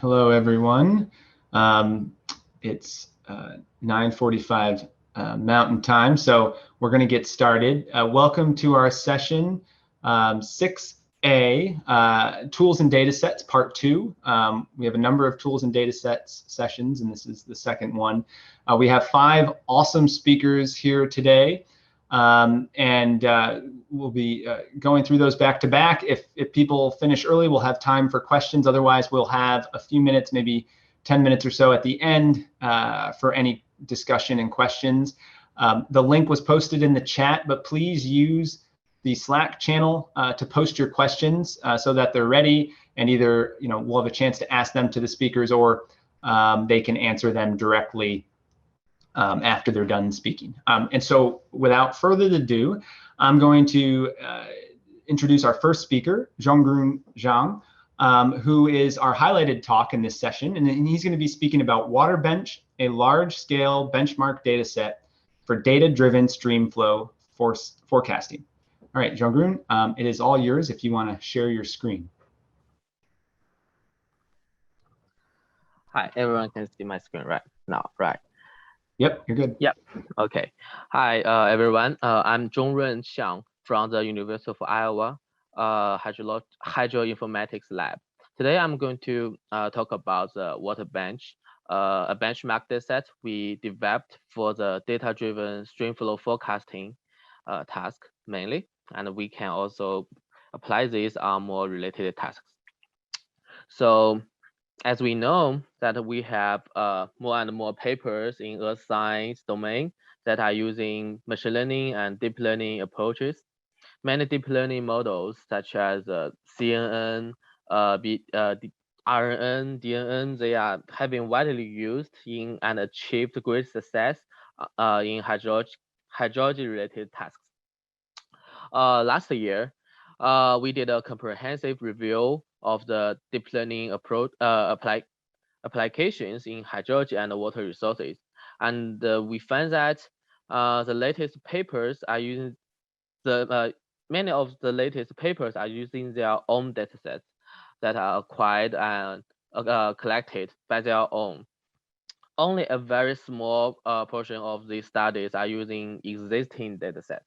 Hello, everyone. It's 9:45 Mountain Time, so we're going to get started. Welcome to our session 6A, Tools and Datasets, Part 2. We have a number of Tools and Datasets sessions, and this is the second one. We have 5 awesome speakers here today, and we'll be going through those back to back. If people finish early, we'll have time for questions. Otherwise, we'll have a few minutes, maybe 10 minutes or so at the end for any discussion and questions. The link was posted in the chat, but please use the Slack channel to post your questions so that they're ready, and either we'll have a chance to ask them to the speakers, or they can answer them directly after they're done speaking. And so without further ado, I'm going to introduce our first speaker, Zhongrun Xiang, who is our highlighted talk in this session. And he's going to be speaking about WaterBench, a large-scale benchmark data set for data-driven streamflow forecasting. All right, Zhongrun, it is all yours if you want to share your screen. Hi, everyone can see my screen right now, right? Yep, you're good. Yep. Okay. Hi, everyone. I'm Zhongrun Xiang from the University of Iowa Hydroinformatics Lab. Today, I'm going to talk about the WaterBench, a benchmark dataset we developed for the data-driven streamflow forecasting task mainly, and we can also apply this on more related tasks. So, as we know that we have more and more papers in earth science domain that are using machine learning and deep learning approaches. Many deep learning models such as CNN, RNN, DNN, they are having widely used in and achieved great success in hydrology related tasks. Last year, we did a comprehensive review of the deep learning approach applications in hydrology and water resources, and we found that the latest papers are using many of the latest papers are using their own datasets that are acquired and collected by their own. Only a very small portion of these studies are using existing datasets.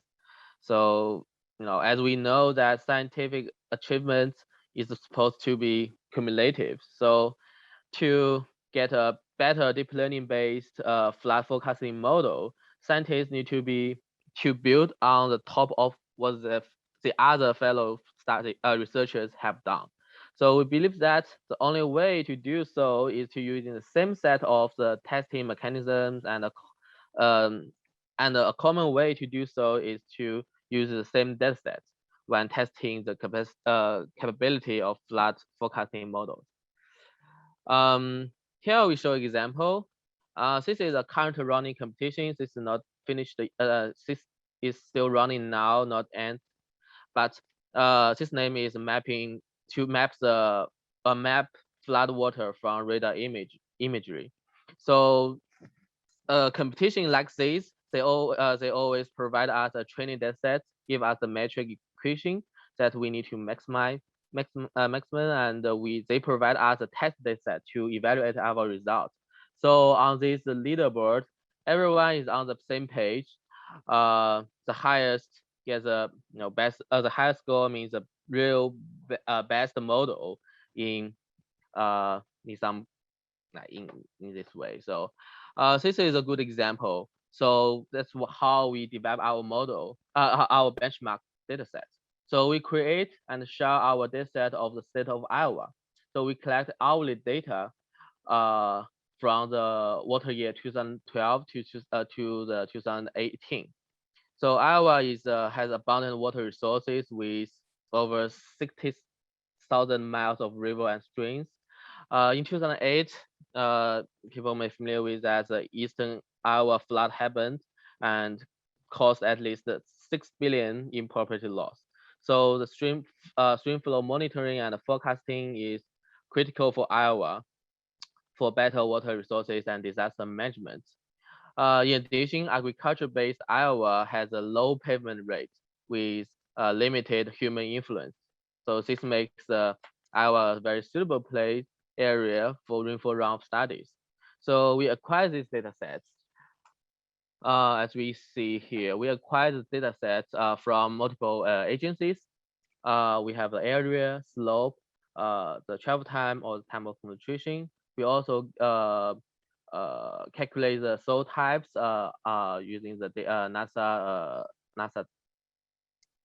So, as we know that scientific achievements is supposed to be cumulative. So to get a better deep learning based flood forecasting model, scientists need to build on the top of what the other fellow researchers have done. So we believe that the only way to do so is to use the same set of the testing mechanisms, and a common way to do so is to use the same datasets when testing the capability of flood forecasting models. Here we show example. This is a current running competition. This is not finished. This is still running now, not end. But this name is mapping to map flood water from radar imagery. So competition like this, they always provide us a training dataset, give us the metric equation that we need to maximum, and they provide us a test dataset to evaluate our results. So on this leaderboard, everyone is on the same page. The highest gets a best. The highest score means a real best model in some in this way. So this is a good example. So that's how we develop our model, our benchmark datasets. So we create and share our dataset of the state of Iowa. So we collect hourly data from the water year 2012 to the 2018. So Iowa has abundant water resources with over 60,000 miles of river and streams. In 2008, people may be familiar with that the Eastern Iowa flood happened and caused at least 6 billion in property loss. So the streamflow monitoring and forecasting is critical for Iowa for better water resources and disaster management. In addition, agriculture-based Iowa has a low pavement rate with limited human influence. So this makes Iowa a very suitable place area for rainfall runoff studies. So we acquired these data sets. As we see here, we acquired the data sets from multiple agencies. We have the area, slope, the travel time or the time of nutrition. We also calculate the soil types using the NASA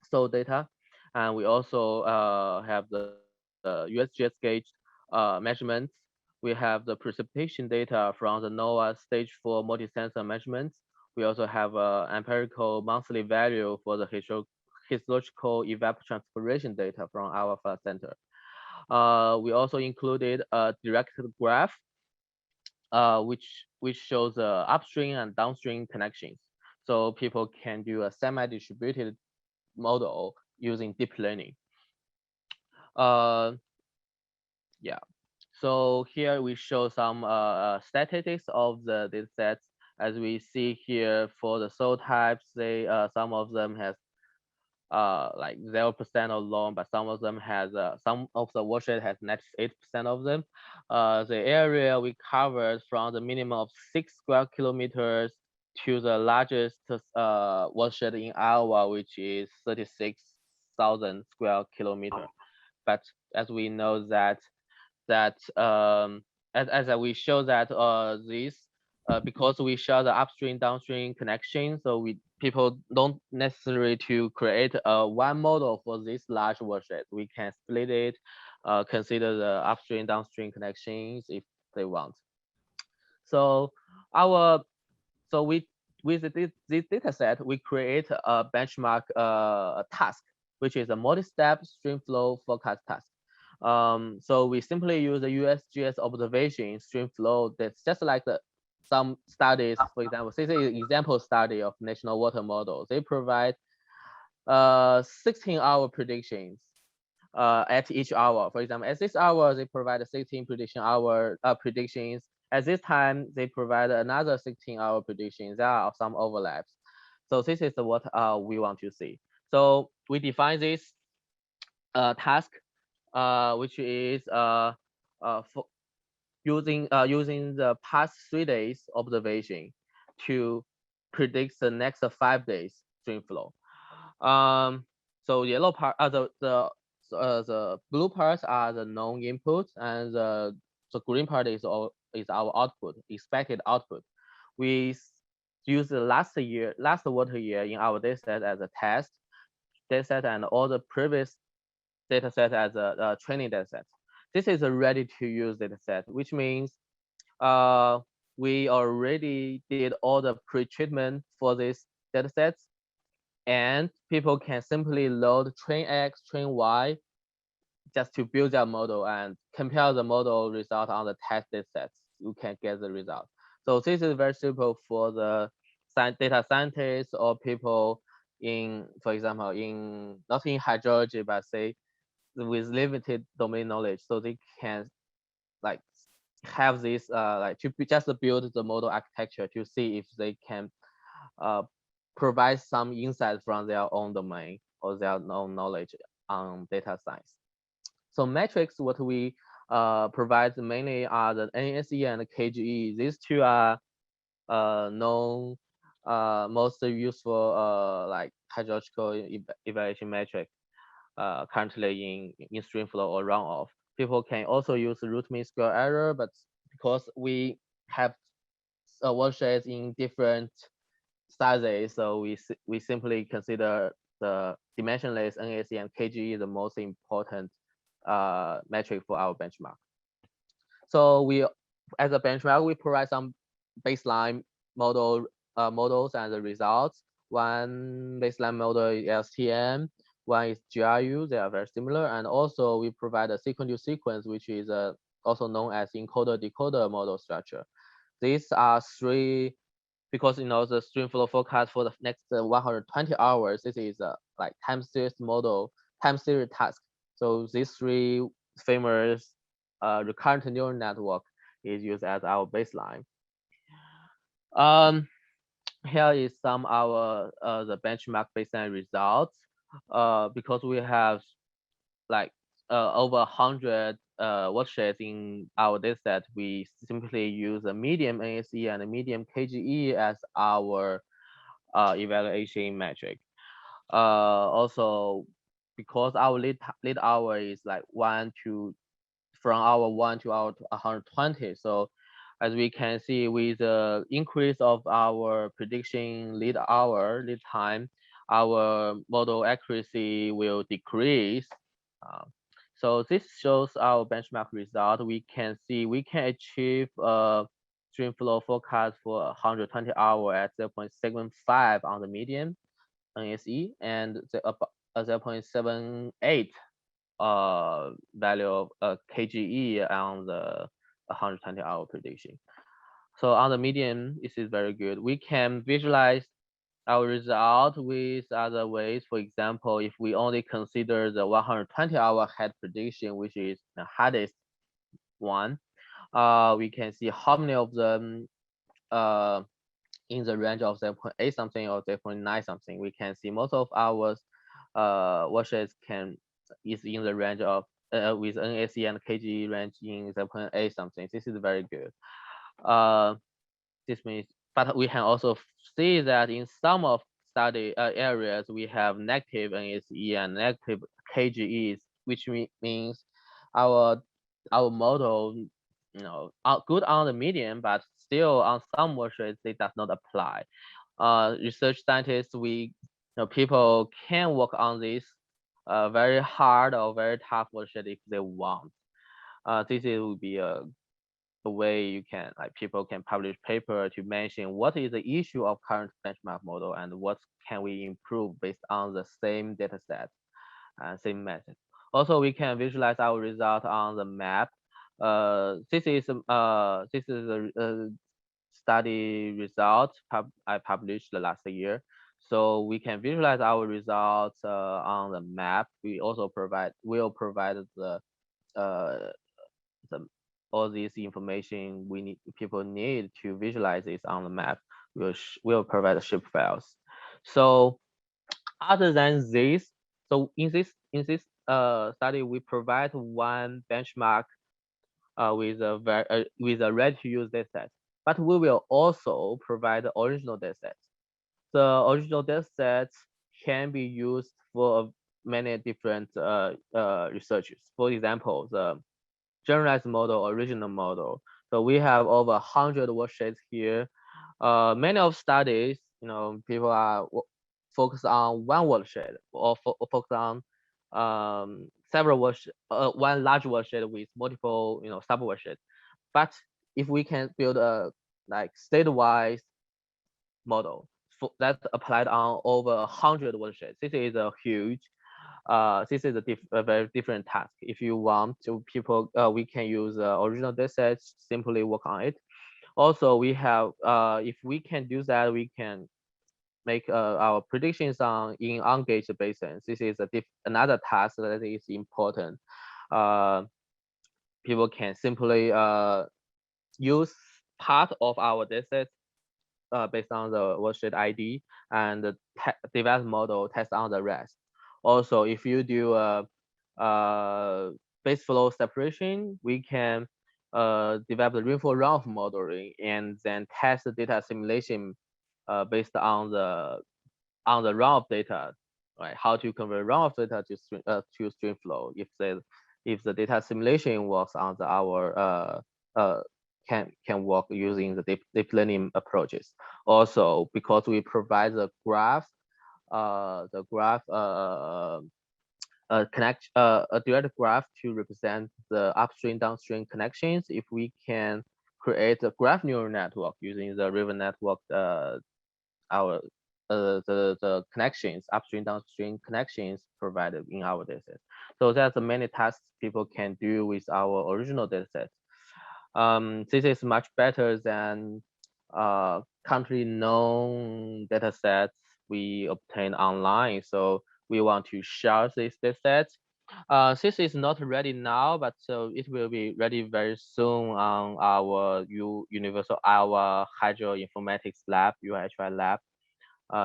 soil data, and we also have the USGS gauge measurements. We have the precipitation data from the NOAA Stage 4 multi-sensor measurements. We also have empirical monthly value for the histological evapotranspiration data from our center. We also included a directed graph, which shows upstream and downstream connections. So people can do a semi-distributed model using deep learning. Yeah. So here we show some statistics of the data sets. As we see here for the soil types, they some of them has like 0% or loam, but some of them has some of the watershed has 98% of them. The area we covered from the minimum of 6 square kilometers to the largest watershed in Iowa, which is 36,000 square kilometers. But as we know that as we show that this because we share the upstream downstream connection, so people don't necessarily to create one model for this large watershed. We can split it, consider the upstream downstream connections if they want. So with this data set, we create a benchmark task, which is a multi-step Streamflow forecast task. So we simply use the USGS observation Streamflow. That's just like some studies, for example, this is an example study of national water models. They provide 16-hour predictions at each hour. For example, at this hour, they provide 16 predictions. At this time, they provide another 16-hour predictions. There are some overlaps. So this is what we want to see. So we define this task, which is for using the past 3 days observation to predict the next 5 days stream flow. So yellow part, the blue parts are the known inputs, and the green part is our output, expected output. We use the last water year in our dataset as a test dataset, and all the previous dataset as a training dataset. This is a ready-to-use dataset, which means we already did all the pre-treatment for these datasets, and people can simply load train X, train Y, just to build their model and compare the model result on the test datasets. You can get the result. So this is very simple for the data scientists or people in, for example, not in hydrology, but say with limited domain knowledge, so they can like have this to just build the model architecture to see if they can provide some insight from their own domain or their own knowledge on data science. So metrics, what we provide mainly are the NSE and the KGE. These two are known most useful like hydrological evaluation metric currently in Streamflow or runoff. People can also use root mean square error, but because we have watersheds in different sizes, so we simply consider the dimensionless NAC and KGE the most important metric for our benchmark. So we, as a benchmark, we provide some baseline models and the results. One baseline model is LSTM, one is GRU. They are very similar, and also we provide a sequence-to-sequence, which is also known as encoder-decoder model structure. These are three, because the Streamflow forecast for the next 120 hours. This is like time series model, time series task. So these three famous recurrent neural network is used as our baseline. Here is some our the benchmark baseline results. Because we have like over 100 watersheds in our dataset, we simply use a medium NSE and a medium KGE as our evaluation metric. Also, because our lead hour is like from hour 1 to hour 120, so as we can see, with the increase of our prediction lead time, our model accuracy will decrease. So this shows our benchmark result. We can see we can achieve a Streamflow forecast for 120 hours at 0.75 on the median NSE and 0.78 value of KGE on the 120-hour prediction. So on the median, this is very good. We can visualize our result with other ways. For example, if we only consider the 120-hour head prediction, which is the hardest one, we can see how many of them in the range of 0.8 something or 0.9 something. We can see most of our washes is in the range of with NSE and KGE range in 0.8 something. This is very good. This means, but we can also see that in some of study areas we have negative NSE and negative KGEs, which means our model, good on the median, but still on some washes it does not apply. Research scientists, people can work on this very hard or very tough watershed if they want. This will be a way you can, people can publish paper to mention what is the issue of current benchmark model and what can we improve based on the same data set and same method. Also, we can visualize our result on the map. This is a study result I published last year. So we can visualize our results on the map. We also will provide the all this information people need to visualize this on the map. We'll provide the shape files. So other than this, so in this study, we provide one benchmark with a ready-to-use dataset, but we will also provide the original datasets. The original datasets can be used for many different researches. For example, the generalized model, original model. So we have over 100 worksheets here. Many of studies, people are focused on one watershed or focus on several watersheds, one large watershed with multiple, sub waresheds. But if we can build a statewide model that's applied on over 100 watersheds, this is a huge. This is a very different task. If you want to, we can use original datasets, simply work on it. Also, we have, if we can do that, we can make our predictions in ungauged basins. This is another task that is important. People can simply use part of our datasets based on the watershed ID and the develop model test on the rest. Also, if you do base flow separation, we can develop the rainfall runoff modeling and then test the data simulation based on the runoff data, right? How to convert runoff data to Streamflow. If the data simulation works on our can work using the deep learning approaches. Also, because we provide the graph. A direct graph to represent the upstream downstream connections. If we can create a graph neural network using the river network, the connections, upstream downstream connections provided in our dataset. So there's many tasks people can do with our original dataset. This is much better than country known datasets we obtain online. So we want to share this datasets. This is not ready now, but it will be ready very soon on our Universal Iowa Hydroinformatics Lab, UHY lab.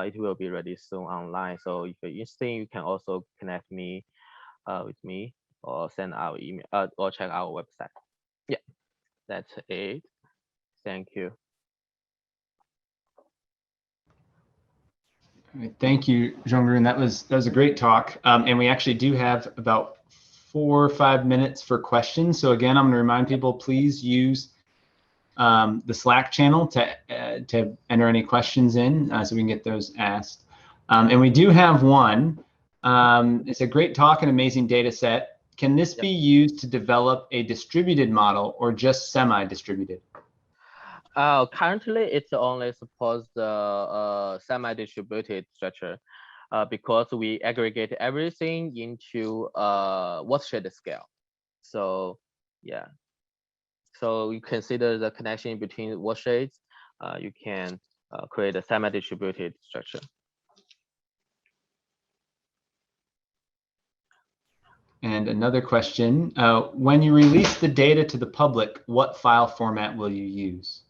It will be ready soon online. So if you're interested, you can also connect with me. or send our email or check our website. Yeah, that's it. Thank you. All right, thank you, Zhongrun. That was a great talk. And we actually do have about 4 or 5 minutes for questions. So again, I'm going to remind people, please use the Slack channel to enter any questions in so we can get those asked. And we do have one. It's a great talk and amazing data set. Can this be used to develop a distributed model or just semi-distributed? Currently, it only supports the semi-distributed structure because we aggregate everything into watershed scale. So yeah, so you consider the connection between watersheds. You can create a semi-distributed structure. And another question, when you release the data to the public, what file format will you use?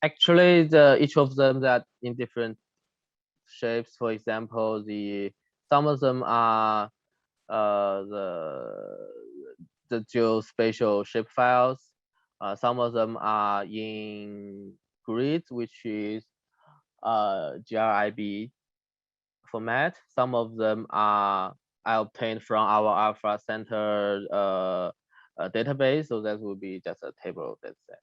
Actually, each of them that in different shapes. For example, some of them are the geospatial shape files. Some of them are in grids, which is GRIB format. Some of them are I obtained from our Alpha Center database, so that will be just a table dataset.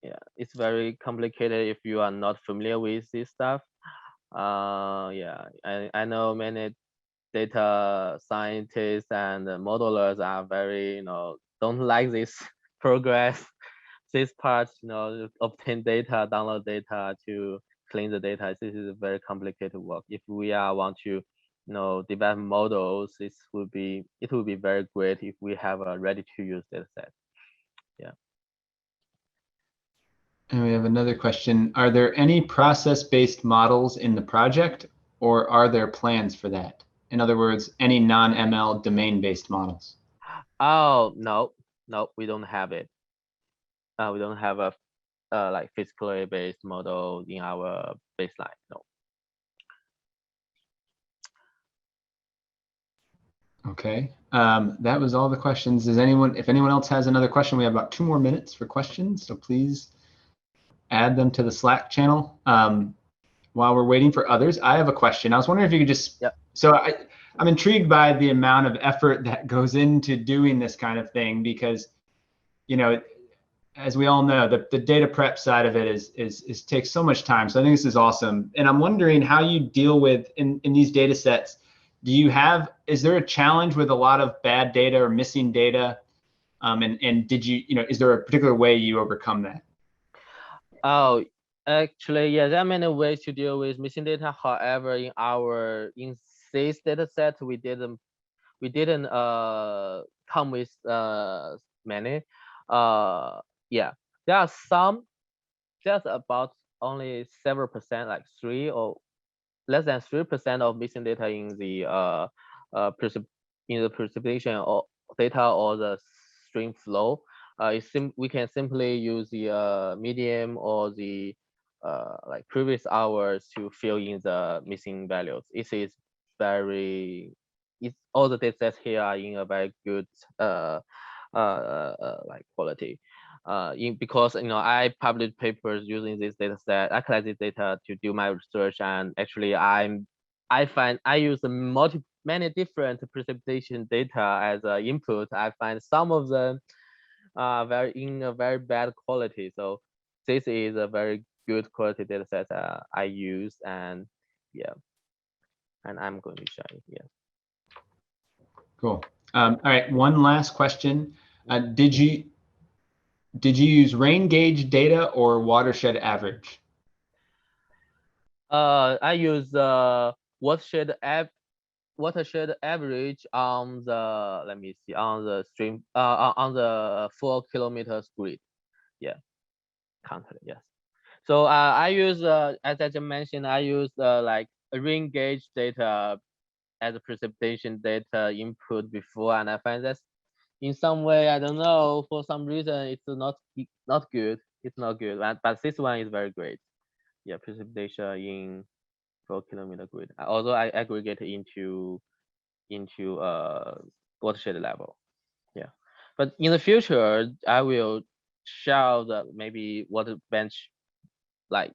Yeah, it's very complicated if you are not familiar with this stuff. Yeah, I know many data scientists and modelers are very, don't like this progress, this part, obtain data, download data to clean the data. This is a very complicated work. If we want to, develop models, it will be very great if we have a ready to use data set. Yeah. And we have another question. Are there any process-based models in the project, or are there plans for that? In other words, any non-ML domain-based models? Oh, no, we don't have it. We don't have a like physically based model in our baseline, no. Okay, that was all the questions. If anyone else has another question, we have about 2 more minutes for questions, so please add them to the Slack channel. While we're waiting for others, I have a question. I was wondering if you could just, so I'm intrigued by the amount of effort that goes into doing this kind of thing, because, as we all know, the data prep side of it is takes so much time. So I think this is awesome. And I'm wondering how you deal with, in these data sets, is there a challenge with a lot of bad data or missing data? And is there a particular way you overcome that? Oh, actually, yeah, there are many ways to deal with missing data. However, in this data set, we didn't come with many. Yeah, there are some, just about only several percent, like 3 or less than 3% of missing data in the precipitation or data or the stream flow. We can simply use the medium or the like previous hours to fill in the missing values. All the data sets here are in a very good like quality. Because I published papers using this data set. I collect this data to do my research, and actually I use many different precipitation data as input. I find some of them are in a very bad quality. So this is a very good quality data set I use, and yeah, and I'm going to share it. Yeah. Cool. All right, one last question. Did you use rain gauge data or watershed average? I use watershed average on the, let me see, on the stream on the 4 kilometers grid. Yeah, currently, yes. So I use as I just mentioned, I use like a rain gauge data as a precipitation data input before, and I find that in some way, I don't know, for some reason it's not good. It's not good, but this one is very great. Yeah, precipitation in per-kilometer grid. Although I aggregate into watershed level. Yeah, but in the future, I will show the maybe WaterBench like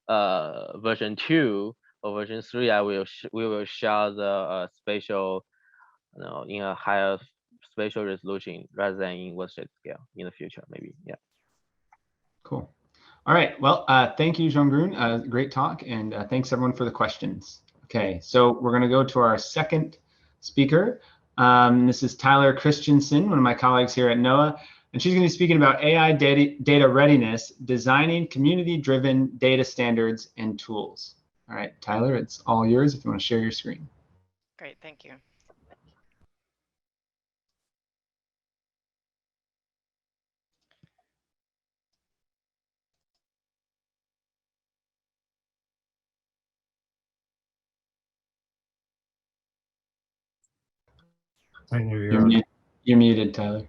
version 2 or version 3. We will show the spatial, in a higher spatial resolution rather than in watershed scale in the future, maybe. Yeah. Cool. All right. Well, thank you, Zhongrun. Great talk, and thanks everyone for the questions. Okay, so we're going to go to our second speaker. This is Tyler Christensen, one of my colleagues here at NOAA, and she's going to be speaking about AI data readiness, designing community-driven data standards and tools. All right, Tyler, it's all yours if you want to share your screen. Great, thank you. You're muted, Tyler.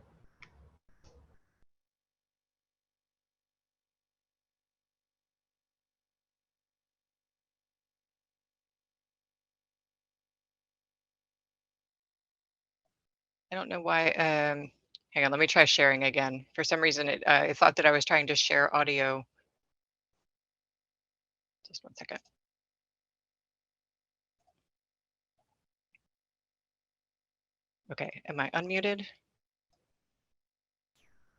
I don't know why. Hang on, let me try sharing again. For some reason, it thought that I was trying to share audio. Just one second. Okay, am I unmuted?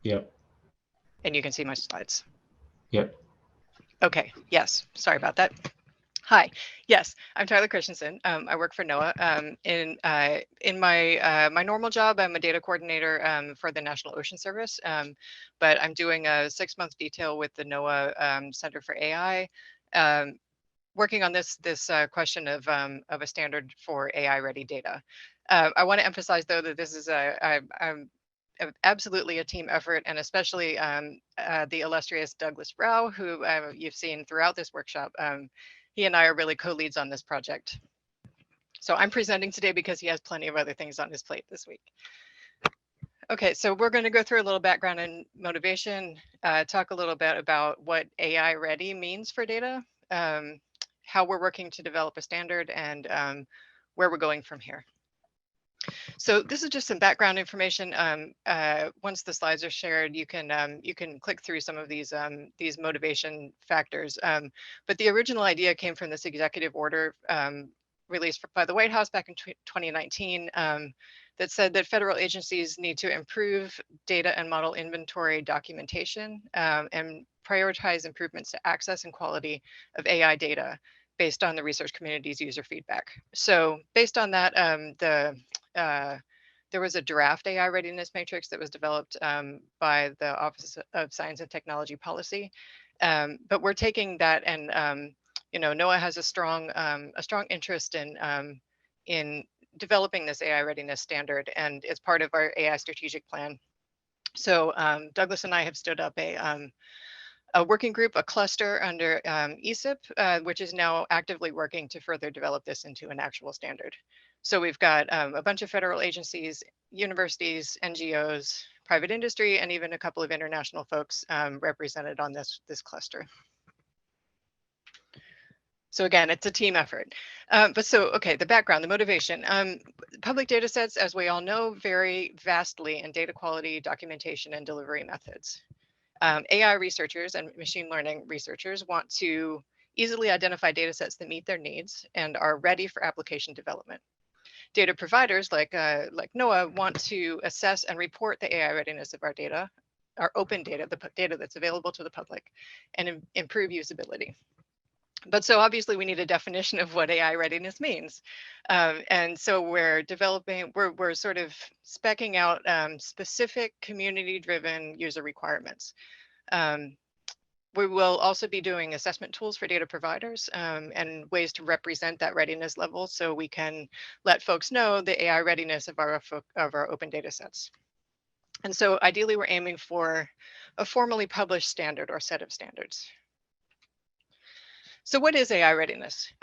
Yep. And you can see my slides. Yep. Okay, yes, sorry about that. Hi, yes, I'm Tyler Christensen. I work for NOAA. In my normal job, I'm a data coordinator for the National Ocean Service, but I'm doing a 6-month detail with the NOAA Center for AI, working on this question of a standard for AI-ready data. I want to emphasize, though, that this is absolutely a team effort, and especially the illustrious Douglas Rao, who you've seen throughout this workshop. He and I are really co-leads on this project. So I'm presenting today because he has plenty of other things on his plate this week. Okay, so we're going to go through a little background and motivation, talk a little bit about what AI ready means for data, how we're working to develop a standard, and where we're going from here. So this is just some background information. Once the slides are shared, you can click through some of these motivation factors. But the original idea came from this executive order released by the White House back in 2019 that said that federal agencies need to improve data and model inventory documentation and prioritize improvements to access and quality of AI data based on the research community's user feedback. So based on that, there was a draft AI readiness matrix that was developed by the Office of Science and Technology Policy. But we're taking that, and NOAA has a strong interest in developing this AI readiness standard, and it's part of our AI strategic plan. So Douglas and I have stood up a working group, a cluster under ESIP, which is now actively working to further develop this into an actual standard. So we've got a bunch of federal agencies, universities, NGOs, private industry, and even a couple of international folks represented on this cluster. So again, it's a team effort. Okay, the background, the motivation. Public data sets, as we all know, vary vastly in data quality, documentation, and delivery methods. AI researchers and machine learning researchers want to easily identify data sets that meet their needs and are ready for application development. Data providers like NOAA want to assess and report the AI readiness of our data, our open data, the data that's available to the public, and improve usability. But so obviously we need a definition of what AI readiness means. And so we're sort of speccing out specific community-driven user requirements. We will also be doing assessment tools for data providers and ways to represent that readiness level so we can let folks know the AI readiness of our open data sets. And so ideally we're aiming for a formally published standard or set of standards. So what is AI readiness?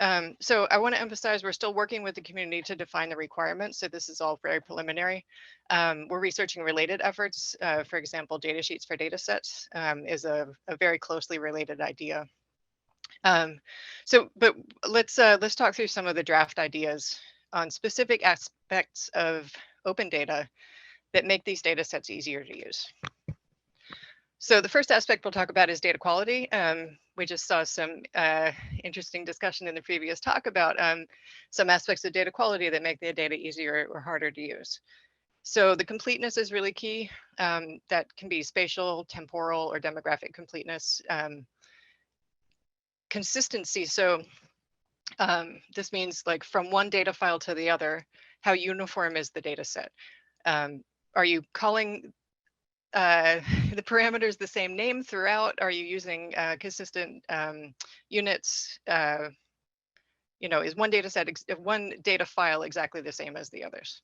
So I want to emphasize we're still working with the community to define the requirements. So this is all very preliminary. We're researching related efforts. For example, data sheets for data sets is a very closely related idea. But let's talk through some of the draft ideas on specific aspects of open data that make these data sets easier to use. So the first aspect we'll talk about is data quality. We just saw some interesting discussion in the previous talk about some aspects of data quality that make the data easier or harder to use. So the completeness is really key. That can be spatial, temporal, or demographic completeness. Consistency, so this means like from one data file to the other, how uniform is the data set? Are you calling the parameters the same name throughout? Are you using consistent units? You know, is one data set, one data file exactly the same as the others?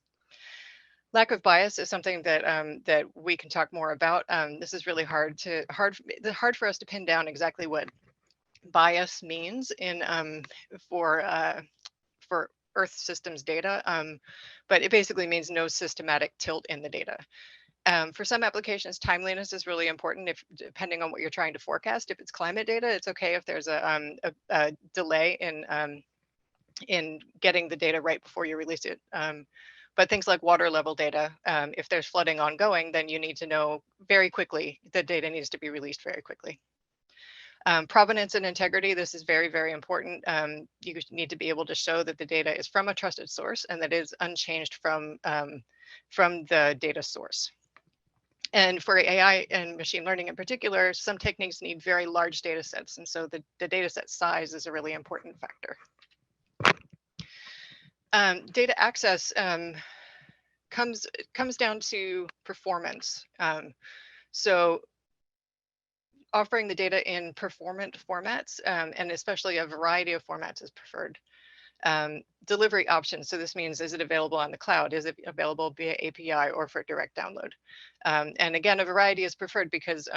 Lack of bias is something that that we can talk more about. This is really hard for us to pin down exactly what bias means in for Earth systems data, but it basically means no systematic tilt in the data. For some applications, timeliness is really important. If depending on what you're trying to forecast, if it's climate data, it's okay if there's a delay in getting the data right before you release it. But things like water level data, if there's flooding ongoing, then you need to know very quickly. The data needs to be released very quickly. Provenance and integrity, this is very, very important. You need to be able to show that the data is from a trusted source and that it is unchanged from the data source. And for AI and machine learning in particular, some techniques need very large data sets. And so the data set size is a really important factor. Data access comes down to performance. So offering the data in performant formats, and especially a variety of formats is preferred. Delivery options, so this means, is it available on the cloud? Is it available via API or for direct download? And again, a variety is preferred because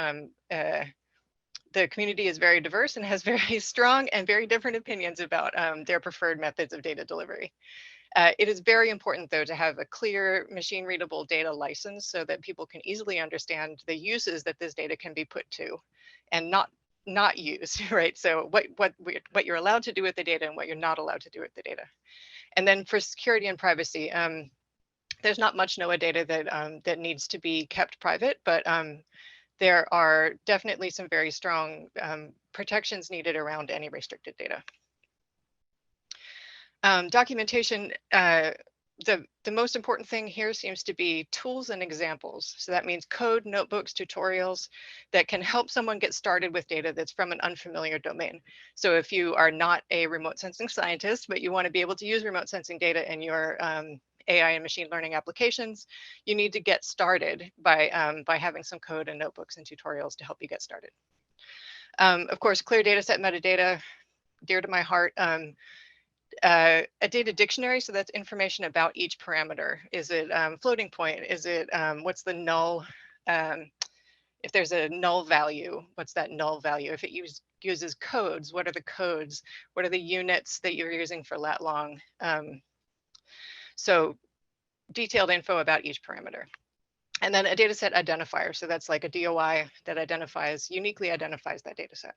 the community is very diverse and has very strong and very different opinions about their preferred methods of data delivery. It is very important, though, to have a clear machine readable data license so that people can easily understand the uses that this data can be put to and not use, right? So what you're allowed to do with the data and what you're not allowed to do with the data. And then for security and privacy, there's not much NOAA data that needs to be kept private, but there are definitely some very strong protections needed around any restricted data. Documentation, the most important thing here seems to be tools and examples. So that means code, notebooks, tutorials that can help someone get started with data that's from an unfamiliar domain. So if you are not a remote sensing scientist, but you want to be able to use remote sensing data in your AI and machine learning applications, you need to get started by having some code and notebooks and tutorials to help you get started. Of course, clear data set metadata, dear to my heart. A data dictionary, so that's information about each parameter. Is it floating point? Is it what's the null? If there's a null value, what's that null value? If it uses codes, what are the codes? What are the units that you're using for lat long? So detailed info about each parameter. And then a dataset identifier. So that's like a DOI that uniquely identifies that data set.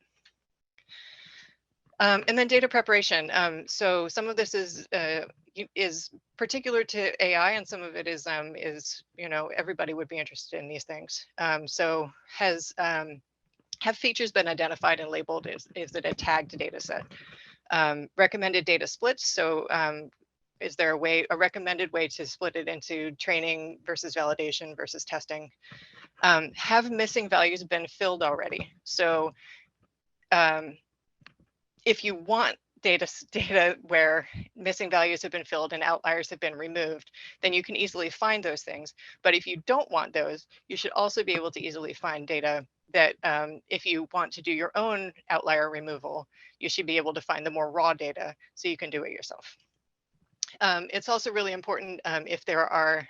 And then data preparation. So some of this is particular to AI, and some of it is you know, everybody would be interested in these things. So have features been identified and labeled? Is it a tagged data set? Recommended data splits. So is there a recommended way to split it into training versus validation versus testing? Have missing values been filled already? So if you want data where missing values have been filled and outliers have been removed, then you can easily find those things. But if you don't want those, you should also be able to easily find data that if you want to do your own outlier removal, you should be able to find the more raw data so you can do it yourself. It's also really important if there are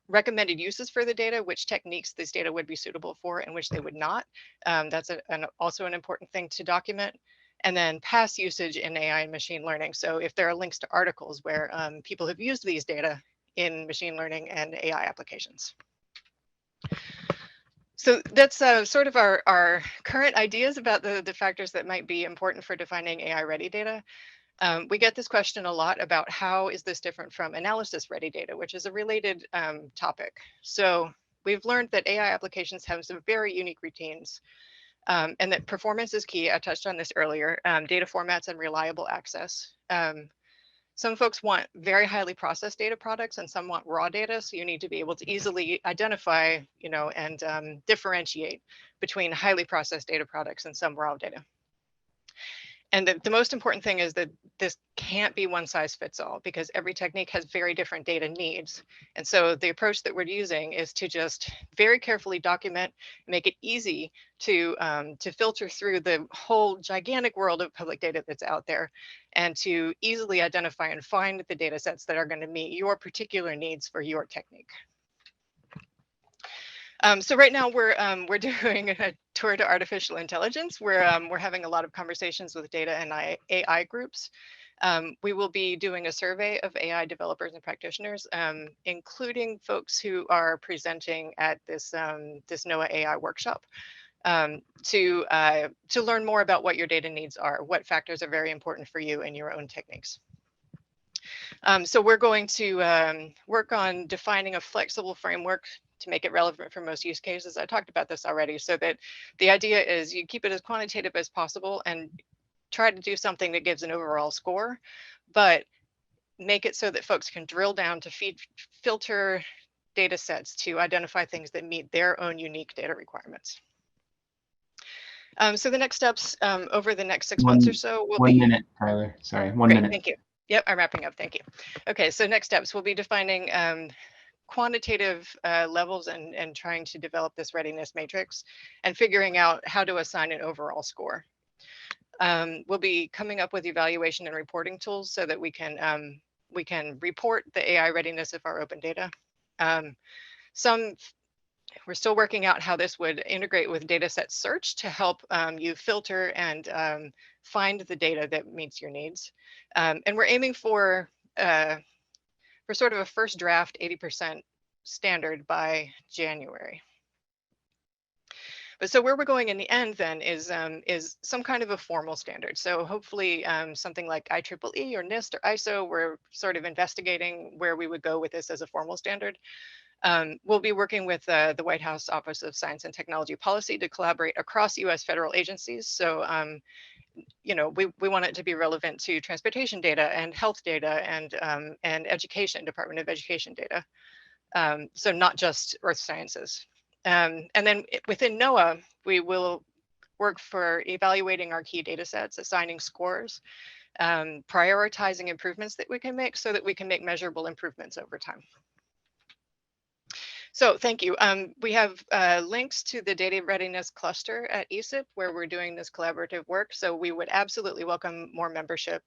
recommended uses for the data, which techniques this data would be suitable for and which they would not. That's also an important thing to document. And then past usage in AI and machine learning. So if there are links to articles where people have used these data in machine learning and AI applications. So that's sort of our current ideas about the factors that might be important for defining AI-ready data. We get this question a lot about how is this different from analysis-ready data, which is a related topic. So we've learned that AI applications have some very unique routines, and that performance is key. I touched on this earlier, data formats and reliable access. Some folks want very highly processed data products and some want raw data. So you need to be able to easily identify, and differentiate between highly processed data products and some raw data. And the most important thing is that this can't be one size fits all, because every technique has very different data needs. And so the approach that we're using is to just very carefully document, make it easy to filter through the whole gigantic world of public data that's out there, and to easily identify and find the data sets that are going to meet your particular needs for your technique. So right now we're doing a tour to artificial intelligence. We're having a lot of conversations with data and AI groups. We will be doing a survey of AI developers and practitioners, including folks who are presenting at this NOAA AI workshop, to learn more about what your data needs are, what factors are very important for you in your own techniques. So we're going to work on defining a flexible framework to make it relevant for most use cases. I talked about this already, so that the idea is you keep it as quantitative as possible and try to do something that gives an overall score, but make it so that folks can drill down to filter data sets to identify things that meet their own unique data requirements. So the next steps over the next 6 months or so will be— 1 minute, Tyler. Sorry, 1 Great, minute. thank you. Yep, I'm wrapping up. Thank you. Okay, so next steps, we'll be defining quantitative levels and trying to develop this readiness matrix and figuring out how to assign an overall score. We'll be coming up with evaluation and reporting tools so that we can report the AI readiness of our open data. We're still working out how this would integrate with dataset search to help you filter and find the data that meets your needs. And we're aiming for sort of a first draft 80% standard by January. But so where we're going in the end then is some kind of a formal standard. So hopefully something like IEEE or NIST or ISO, we're sort of investigating where we would go with this as a formal standard. We'll be working with the White House Office of Science and Technology Policy to collaborate across US federal agencies. So we want it to be relevant to transportation data and health data and education, Department of Education data. So not just earth sciences. And then within NOAA, we will work for evaluating our key data sets, assigning scores, prioritizing improvements that we can make so that we can make measurable improvements over time. So thank you. We have links to the data readiness cluster at ESIP where we're doing this collaborative work. So we would absolutely welcome more membership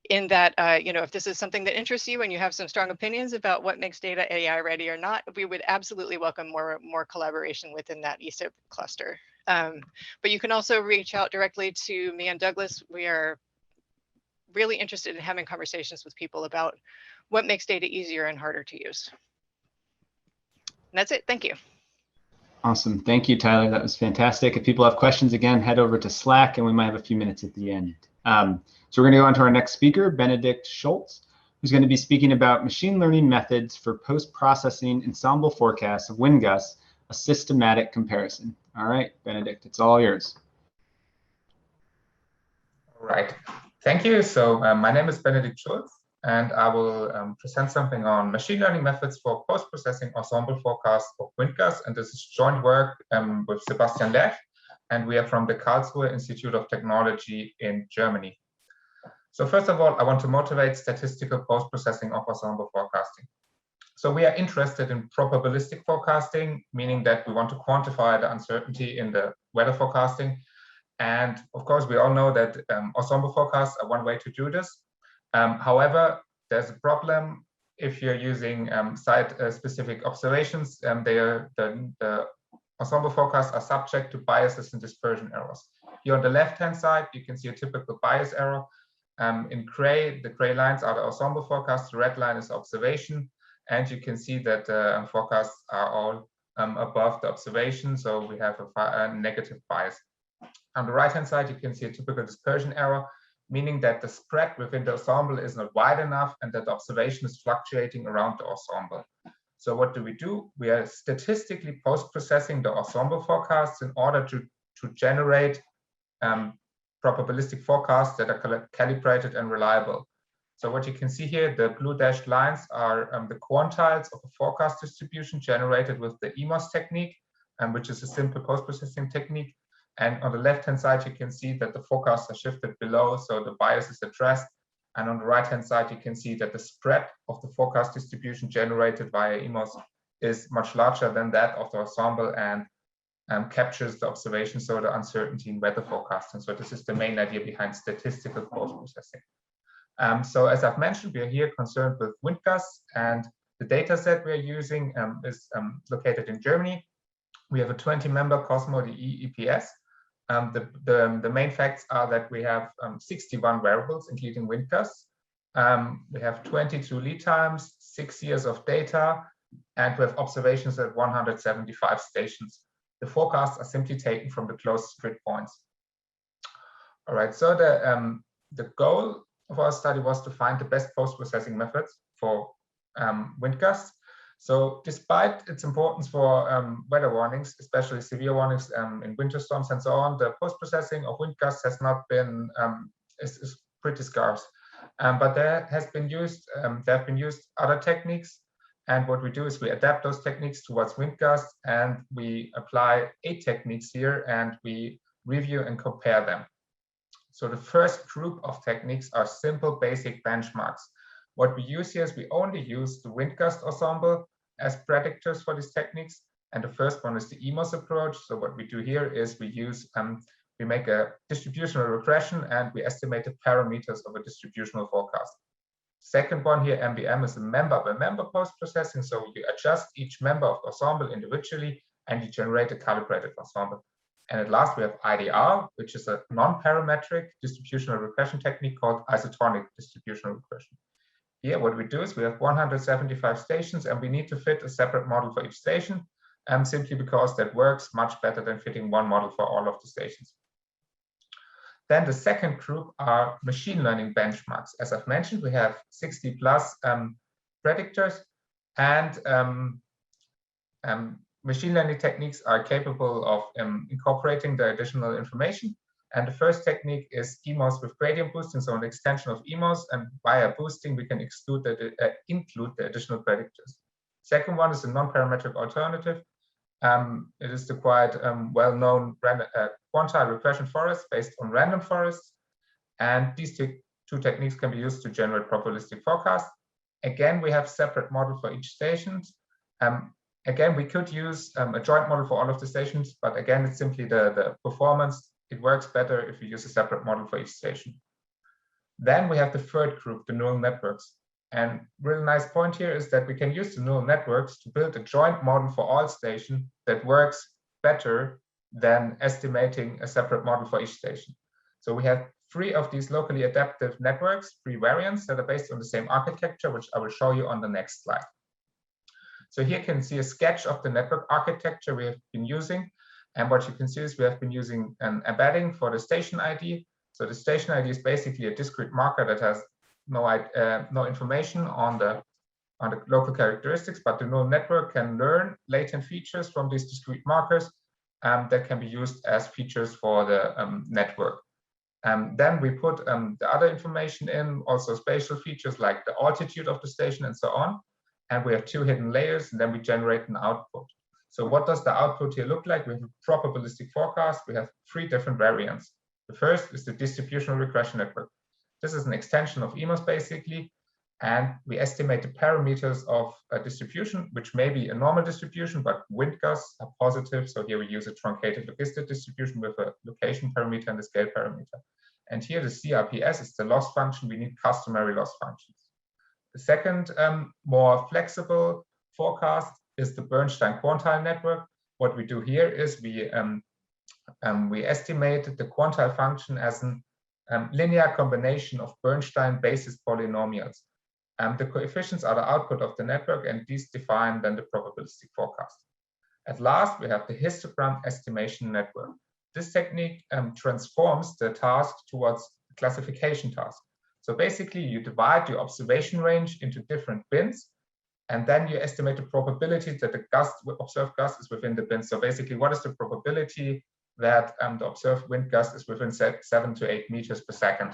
in that, if this is something that interests you and you have some strong opinions about what makes data AI ready or not, we would absolutely welcome more collaboration within that ESIP cluster. But you can also reach out directly to me and Douglas. We are really interested in having conversations with people about what makes data easier and harder to use. And that's it. Thank you. Awesome. Thank you, Tyler. That was fantastic. If people have questions, again, head over to Slack, and we might have a few minutes at the end. So we're going to go on to our next speaker, Benedikt Schulz, who's going to be speaking about machine learning methods for post-processing ensemble forecasts of wind gusts, a systematic comparison. All right, Benedikt, it's all yours. All right. Thank you. So my name is Benedikt Schulz, and I will present something on machine learning methods for post-processing ensemble forecasts of wind gusts. And this is joint work with Sebastian Lerch, and we are from the Karlsruhe Institute of Technology in Germany. So first of all, I want to motivate statistical post-processing of ensemble forecasting. So we are interested in probabilistic forecasting, meaning that we want to quantify the uncertainty in the weather forecasting. And of course, we all know that ensemble forecasts are one way to do this. However, there's a problem if you're using site-specific observations. The ensemble forecasts are subject to biases and dispersion errors. Here on the left-hand side, you can see a typical bias error. In gray, the gray lines are the ensemble forecasts, the red line is observation, and you can see that forecasts are all above the observation, so we have a negative bias. On the right-hand side, you can see a typical dispersion error, meaning that the spread within the ensemble is not wide enough and that the observation is fluctuating around the ensemble. So what do? We are statistically post-processing the ensemble forecasts in order to generate probabilistic forecasts that are calibrated and reliable. So what you can see here, the blue dashed lines are the quantiles of a forecast distribution generated with the EMOS technique, which is a simple post-processing technique. And on the left-hand side, you can see that the forecasts are shifted below, so the bias is addressed. And on the right-hand side, you can see that the spread of the forecast distribution generated via EMOS is much larger than that of the ensemble and captures the observation, so the uncertainty in weather forecasting. So this is the main idea behind statistical post-processing. So as I've mentioned, we are here concerned with wind gusts, and the data set we're using is located in Germany. We have a 20-member Cosmo DE EPS. The main facts are that we have 61 variables, including wind gusts. We have 22 lead times, 6 years of data, and we have observations at 175 stations. The forecasts are simply taken from the closest grid points. All right, so the goal of our study was to find the best post-processing methods for wind gusts. So despite its importance for weather warnings, especially severe warnings in winter storms and so on, the post-processing of wind gusts has not been, is pretty scarce. But there have been used other techniques. And what we do is we adapt those techniques towards wind gusts, and we apply 8 techniques here, and we review and compare them. So the first group of techniques are simple basic benchmarks. What we use here is we only use the wind gust ensemble as predictors for these techniques. And the first one is the EMOS approach. So what we do here is we use, we make a distributional regression and we estimate the parameters of a distributional forecast. Second one here, MBM, is a member-by-member post-processing. So you adjust each member of the ensemble individually and you generate a calibrated ensemble. And at last, we have IDR, which is a non-parametric distributional regression technique called isotonic distributional regression. Here, what we do is we have 175 stations and we need to fit a separate model for each station, simply because that works much better than fitting one model for all of the stations. Then the second group are machine learning benchmarks. As I've mentioned, we have 60 plus predictors, and machine learning techniques are capable of incorporating the additional information. And the first technique is EMOS with gradient boosting, so an extension of EMOS, and via boosting we can include the additional predictors. Second one is a non-parametric alternative. It is the quite well-known quantile regression forest based on random forests, and these two techniques can be used to generate probabilistic forecasts. Again, we have separate model for each station. Again, we could use a joint model for all of the stations, but again, it's simply the performance. It works better if we use a separate model for each station. Then we have the third group, the neural networks. And really nice point here is that we can use the neural networks to build a joint model for all stations that works better than estimating a separate model for each station. So we have 3 of these locally adaptive networks, 3 variants that are based on the same architecture, which I will show you on the next slide. So here you can see a sketch of the network architecture we have been using. And what you can see is we have been using an embedding for the station ID. So the station ID is basically a discrete marker that has no information on the local characteristics, but the neural network can learn latent features from these discrete markers that can be used as features for the network. Then we put the other information in, also spatial features like the altitude of the station and so on. And we have 2 hidden layers, and then we generate an output. So what does the output here look like? We have a probabilistic forecast. We have 3 different variants. The first is the distributional regression network. This is an extension of EMOS basically, and we estimate the parameters of a distribution, which may be a normal distribution, but wind gusts are positive. So here we use a truncated logistic distribution with a location parameter and a scale parameter. And here the CRPS is the loss function. We need customary loss functions. The second more flexible forecast is the Bernstein quantile network. What we do here is we estimate the quantile function as a linear combination of Bernstein basis polynomials. The coefficients are the output of the network, and these define then the probabilistic forecast. At last, we have the histogram estimation network. This technique transforms the task towards the classification task. So basically, you divide your observation range into different bins, and then you estimate the probability that the observed gust is within the bin. So basically, what is the probability that the observed wind gust is within 7 to 8 meters per second?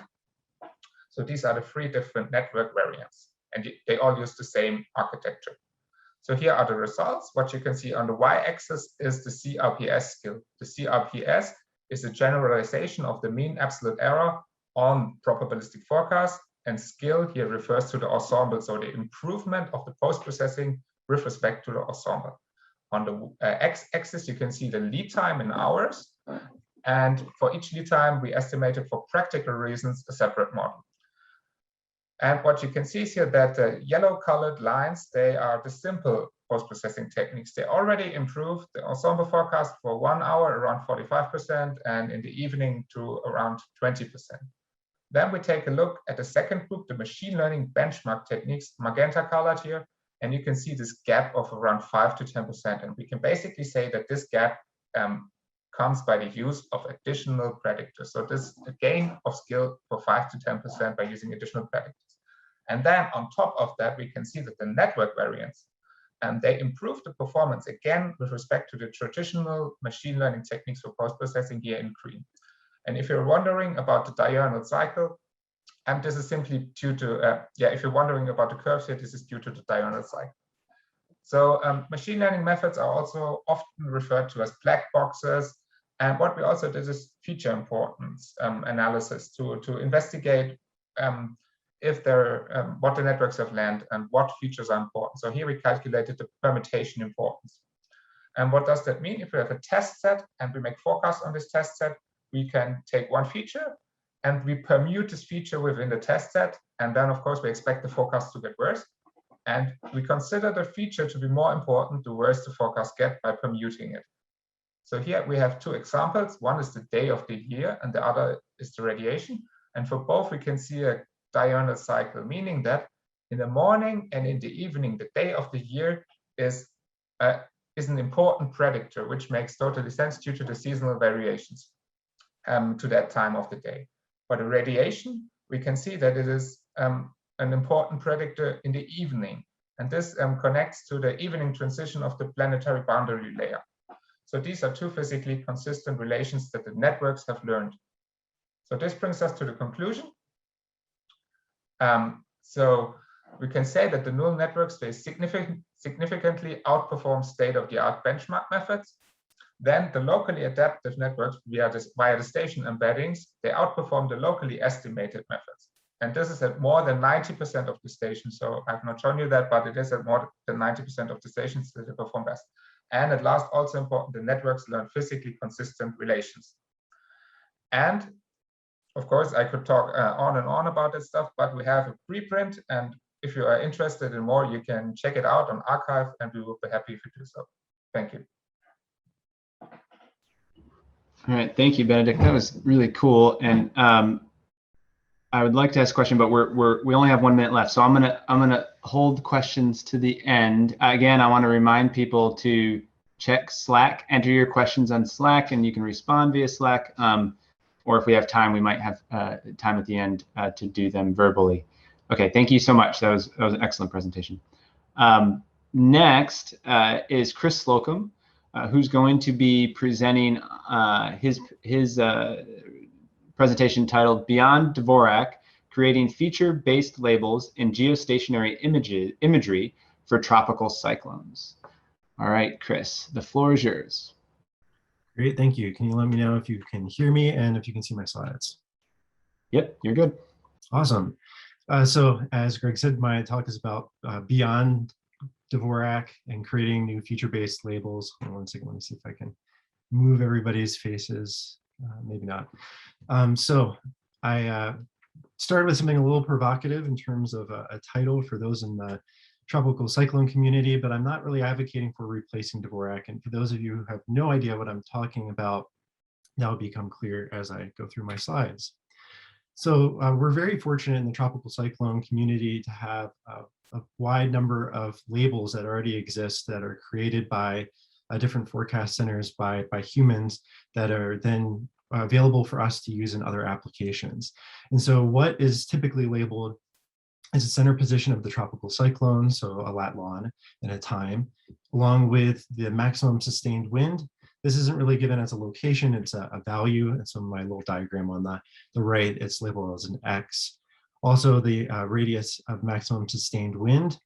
So these are the 3 different network variants, and they all use the same architecture. So here are the results. What you can see on the y-axis is the CRPS skill. The CRPS is a generalization of the mean absolute error on probabilistic forecast, and skill here refers to the ensemble, so the improvement of the post-processing with respect to the ensemble. On the x-axis, you can see the lead time in hours, and for each lead time, we estimated for practical reasons a separate model. And what you can see is here that the yellow colored lines, they are the simple post-processing techniques. They already improved the ensemble forecast for 1 hour around 45%, and in the evening to around 20%. Then we take a look at the second group, the machine learning benchmark techniques, magenta colored here, and you can see this gap of around 5 to 10%. And we can basically say that this gap comes by the use of additional predictors. So this is a gain of skill for 5 to 10% by using additional predictors. And then on top of that, we can see that the network variants, they improve the performance again with respect to the traditional machine learning techniques for post-processing here in green. And if you're wondering about the diurnal cycle, this is simply due to, if you're wondering about the curves here, this is due to the diurnal cycle. So machine learning methods are also often referred to as black boxes. And what we also did is feature importance analysis to investigate what the networks have learned and what features are important. So here we calculated the permutation importance. And what does that mean? If we have a test set and we make forecasts on this test set, we can take one feature and we permute this feature within the test set. And then, of course, we expect the forecast to get worse. And we consider the feature to be more important the worse the forecast get by permuting it. So here we have 2 examples. One is the day of the year and the other is the radiation. And for both, we can see a diurnal cycle, meaning that in the morning and in the evening, the day of the year is an important predictor, which makes totally sense due to the seasonal variations to that time of the day. For the radiation, we can see that it is an important predictor in the evening. And this connects to the evening transition of the planetary boundary layer. So these are 2 physically consistent relations that the networks have learned. So this brings us to the conclusion. So we can say that the neural networks, they significantly outperform state-of-the-art benchmark methods. Then the locally adaptive networks via the station embeddings, they outperform the locally estimated methods. And this is at more than 90% of the stations. So I've not shown you that, but it is at more than 90% of the stations that they perform best. And at last, also important, the networks learn physically consistent relations. And of course, I could talk on and on about this stuff, but we have a preprint. And if you are interested in more, you can check it out on arXiv, and we will be happy if you do so. Thank you. All right, thank you, Benedikt. That was really cool. And I would like to ask a question, but we only have 1 minute left, so I'm gonna hold questions to the end. Again, I want to remind people to check Slack, enter your questions on Slack, and you can respond via Slack. Or if we have time, we might have time at the end to do them verbally. Okay, thank you so much. That was an excellent presentation. Next is Chris Slocum, who's going to be presenting his presentation titled Beyond Dvorak, Creating Feature-Based Labels in Geostationary Imagery for Tropical Cyclones. All right, Chris, the floor is yours. Great, thank you. Can you let me know if you can hear me and if you can see my slides? Yep, you're good. Awesome. So as Greg said, my talk is about beyond Dvorak and creating new feature-based labels. Hold on 1 second, let me see if I can move everybody's faces. Maybe not. So I started with something a little provocative in terms of a title for those in the tropical cyclone community, but I'm not really advocating for replacing Dvorak. And for those of you who have no idea what I'm talking about, that will become clear as I go through my slides. So we're very fortunate in the tropical cyclone community to have a wide number of labels that already exist that are created by different forecast centers by humans that are then available for us to use in other applications. And so what is typically labeled is a center position of the tropical cyclone, so a lat lon and a time, along with the maximum sustained wind. This isn't really given as a location, it's a value. And so my little diagram on the right, it's labeled as an X. Also the radius of maximum sustained wind,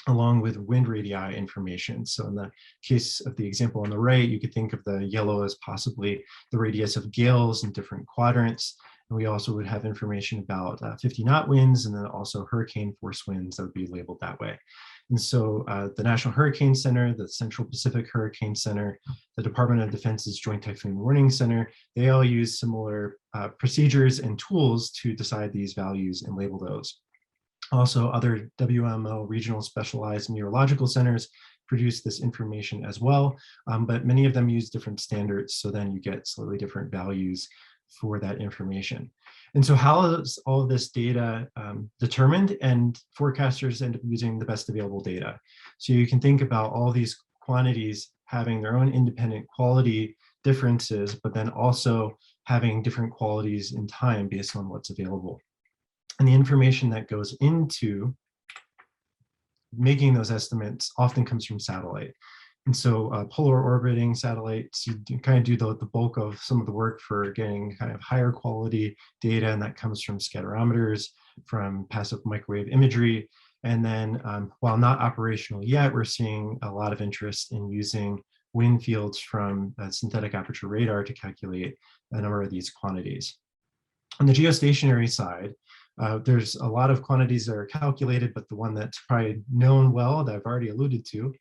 along with wind radii information. So in the case of the example on the right, you could think of the yellow as possibly the radius of gales in different quadrants. And we also would have information about 50 knot winds, and then also hurricane force winds that would be labeled that way. And so the National Hurricane Center, the Central Pacific Hurricane Center, the Department of Defense's Joint Typhoon Warning Center, they all use similar procedures and tools to decide these values and label those. Also, other WMO regional specialized meteorological centers produce this information as well, but many of them use different standards, so then you get slightly different values for that information. And so how is all of this data determined? And forecasters end up using the best available data. So you can think about all these quantities having their own independent quality differences, but then also having different qualities in time based on what's available. And the information that goes into making those estimates often comes from satellite. And so polar orbiting satellites, you kind of do the bulk of some of the work for getting kind of higher quality data, and that comes from scatterometers, from passive microwave imagery. And then while not operational yet, we're seeing a lot of interest in using wind fields from synthetic aperture radar to calculate a number of these quantities. On the geostationary side, there's a lot of quantities that are calculated, but the one that's probably known well that I've already alluded to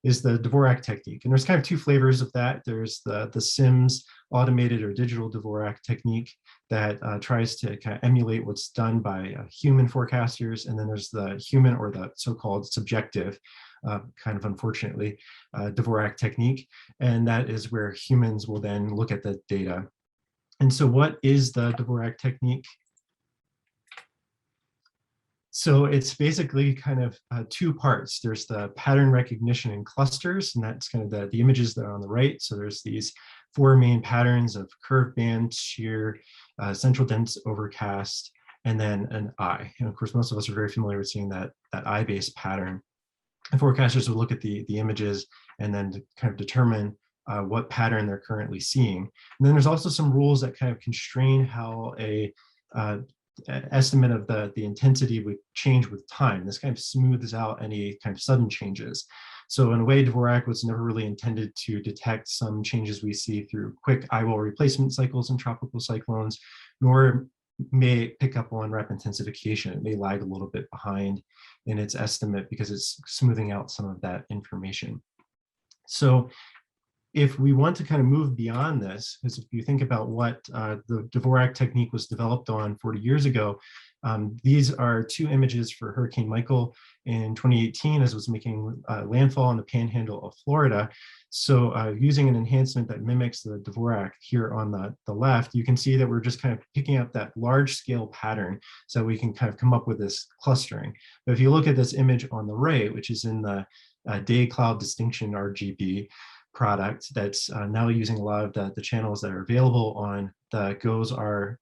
is the Dvorak technique. And there's kind of two flavors of that. There's the SIMS automated or digital Dvorak technique that tries to kind of emulate what's done by human forecasters. And then there's the human, or the so-called subjective, kind of unfortunately, Dvorak technique. And that is where humans will then look at the data. And so what is the Dvorak technique? So it's basically kind of two parts. There's the pattern recognition in clusters, and that's kind of the images that are on the right. So there's these four main patterns of curved band, shear, central dense overcast, and then an eye. And of course, most of us are very familiar with seeing that eye-based pattern. And forecasters will look at the images and then to kind of determine what pattern they're currently seeing. And then there's also some rules that kind of constrain how a estimate of the intensity would change with time. This kind of smooths out any kind of sudden changes. So in a way, Dvorak was never really intended to detect some changes we see through quick Iowa replacement cycles in tropical cyclones, nor may it pick up on rep intensification. It may lag a little bit behind in its estimate because it's smoothing out some of that information. So if we want to kind of move beyond this, because if you think about what the Dvorak technique was developed on 40 years ago, these are two images for Hurricane Michael in 2018 as it was making landfall on the panhandle of Florida. So using an enhancement that mimics the Dvorak here on the left, you can see that we're just kind of picking up that large scale pattern so we can kind of come up with this clustering. But if you look at this image on the right, which is in the day cloud distinction RGB, product that's now using a lot of the channels that are available on the GOES-R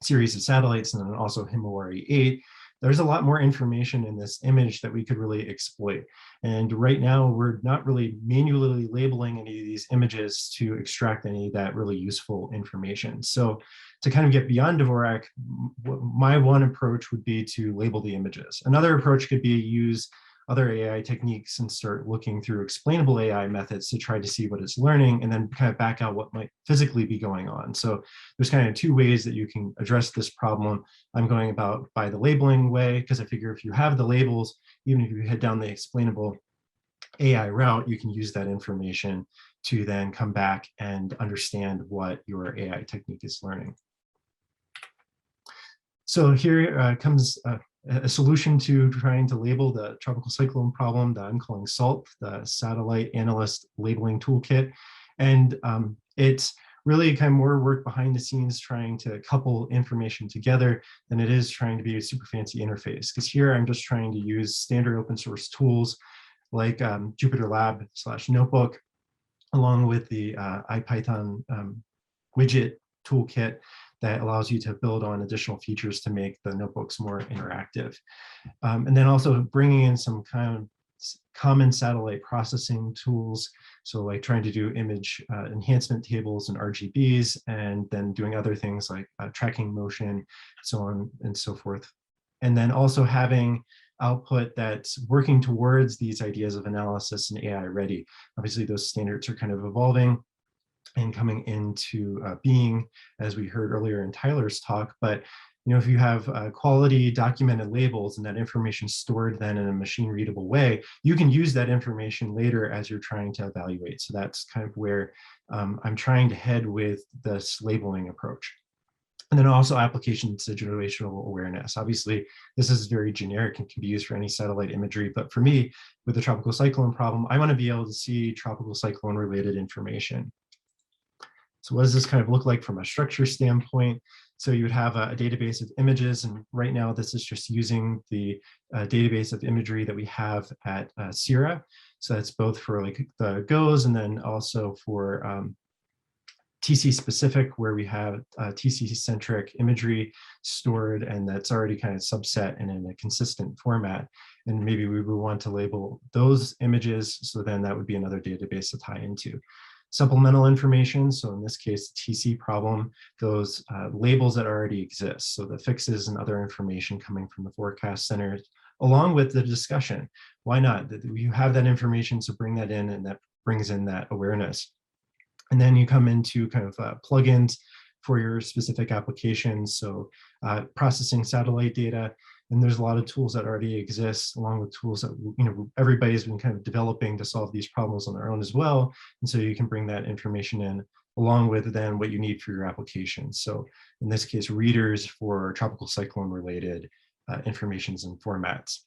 series of satellites, and then also Himawari 8. There's a lot more information in this image that we could really exploit. And right now, we're not really manually labeling any of these images to extract any of that really useful information. So to kind of get beyond Dvorak, my one approach would be to label the images. Another approach could be use other AI techniques and start looking through explainable AI methods to try to see what it's learning and then kind of back out what might physically be going on. So there's kind of two ways that you can address this problem. I'm going about by the labeling way, because I figure if you have the labels, even if you head down the explainable AI route, you can use that information to then come back and understand what your AI technique is learning. So here comes a solution to trying to label the tropical cyclone problem that I'm calling SALT, the Satellite Analyst Labeling Toolkit. And it's really kind of more work behind the scenes trying to couple information together than it is trying to be a super fancy interface. Because here I'm just trying to use standard open source tools like Jupyter Lab /Notebook along with the IPython widget toolkit that allows you to build on additional features to make the notebooks more interactive. And then also bringing in some kind of common satellite processing tools. So like trying to do image enhancement tables and RGBs, and then doing other things like tracking motion, so on and so forth. And then also having output that's working towards these ideas of analysis and AI ready. Obviously, those standards are kind of evolving and coming into being, as we heard earlier in Tyler's talk. But if you have quality documented labels and that information stored then in a machine readable way, you can use that information later as you're trying to evaluate. So that's kind of where I'm trying to head with this labeling approach. And then also application situational awareness. Obviously, this is very generic and can be used for any satellite imagery. But for me, with the tropical cyclone problem, I want to be able to see tropical cyclone related information. So what does this kind of look like from a structure standpoint? So you would have a database of images, and right now this is just using the database of imagery that we have at CIRA. So that's both for like the GOES and then also for TC specific, where we have TC centric imagery stored, and that's already kind of subset and in a consistent format. And maybe we would want to label those images, so then that would be another database to tie into. Supplemental information, so in this case, the TC problem, those labels that already exist, so the fixes and other information coming from the forecast centers, along with the discussion. Why not? You have that information, so bring that in, and that brings in that awareness. And then you come into kind of plugins for your specific applications, so processing satellite data. And there's a lot of tools that already exist, along with tools that everybody's been kind of developing to solve these problems on their own as well. And so you can bring that information in, along with then what you need for your application. So in this case, readers for tropical cyclone related informations and formats,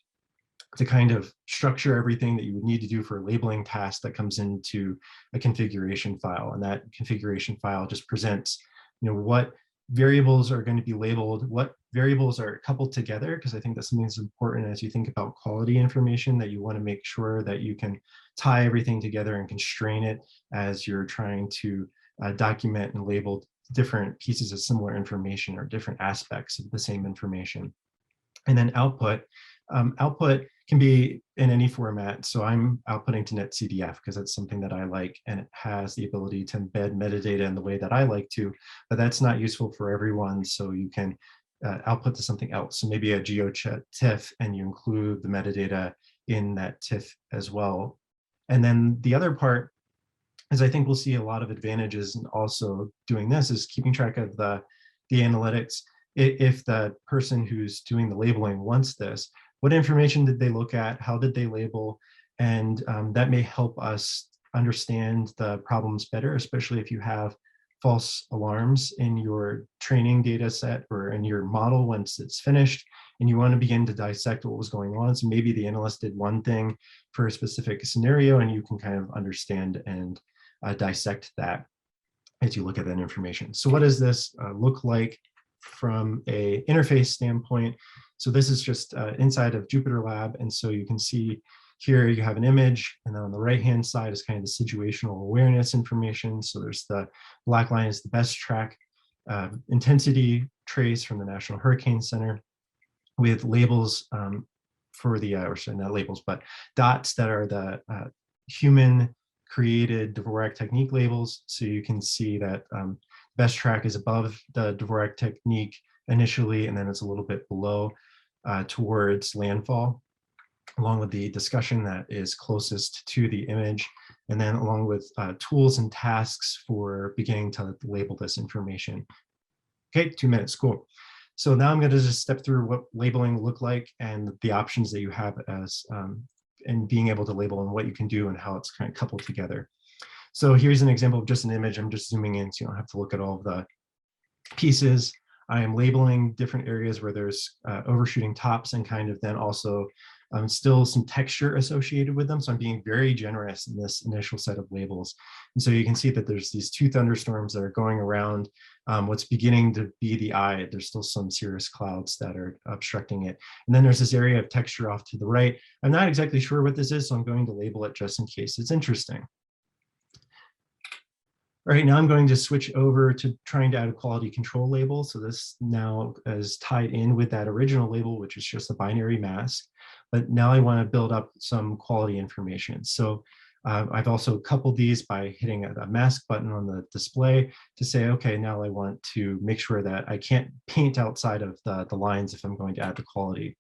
to kind of structure everything that you would need to do for a labeling task that comes into a configuration file. And that configuration file just presents what variables are going to be labeled, what variables are coupled together, because I think that's something that's important as you think about quality information, that you want to make sure that you can tie everything together and constrain it as you're trying to document and label different pieces of similar information or different aspects of the same information. And then output. Output can be in any format. So I'm outputting to netcdf because that's something that I like, and it has the ability to embed metadata in the way that I like to, but that's not useful for everyone. So you can output to something else. So maybe a GeoTIFF, and you include the metadata in that TIFF as well. And then the other part is, I think we'll see a lot of advantages in also doing this, is keeping track of the analytics. If the person who's doing the labeling wants this, what information did they look at? How did they label? And that may help us understand the problems better, especially if you have false alarms in your training data set or in your model once it's finished, and you want to begin to dissect what was going on. So maybe the analyst did one thing for a specific scenario, and you can kind of understand and dissect that as you look at that information. So what does this look like from a interface standpoint? So this is just inside of Jupyter Lab. And so you can see here you have an image, and then on the right-hand side is kind of the situational awareness information. So there's the black line is the best track intensity trace from the National Hurricane Center, with labels for the, or sorry, not labels, but dots that are the human created Dvorak technique labels. So you can see that best track is above the Dvorak technique initially, and then it's a little bit below towards landfall, along with the discussion that is closest to the image, and then along with tools and tasks for beginning to label this information. Okay, 2 minutes, cool. So now I'm going to just step through what labeling look like and the options that you have as and being able to label and what you can do and how it's kind of coupled together. So here's an example of just an image. I'm just zooming in so you don't have to look at all of the pieces. I am labeling different areas where there's overshooting tops, and kind of then also still some texture associated with them. So I'm being very generous in this initial set of labels. And so you can see that there's these 2 thunderstorms that are going around what's beginning to be the eye. There's still some cirrus clouds that are obstructing it. And then there's this area of texture off to the right. I'm not exactly sure what this is, so I'm going to label it just in case it's interesting. All right, now I'm going to switch over to trying to add a quality control label. So this now is tied in with that original label, which is just a binary mask. But now I want to build up some quality information. So I've also coupled these by hitting a mask button on the display to say, okay, now I want to make sure that I can't paint outside of the lines if I'm going to add the quality.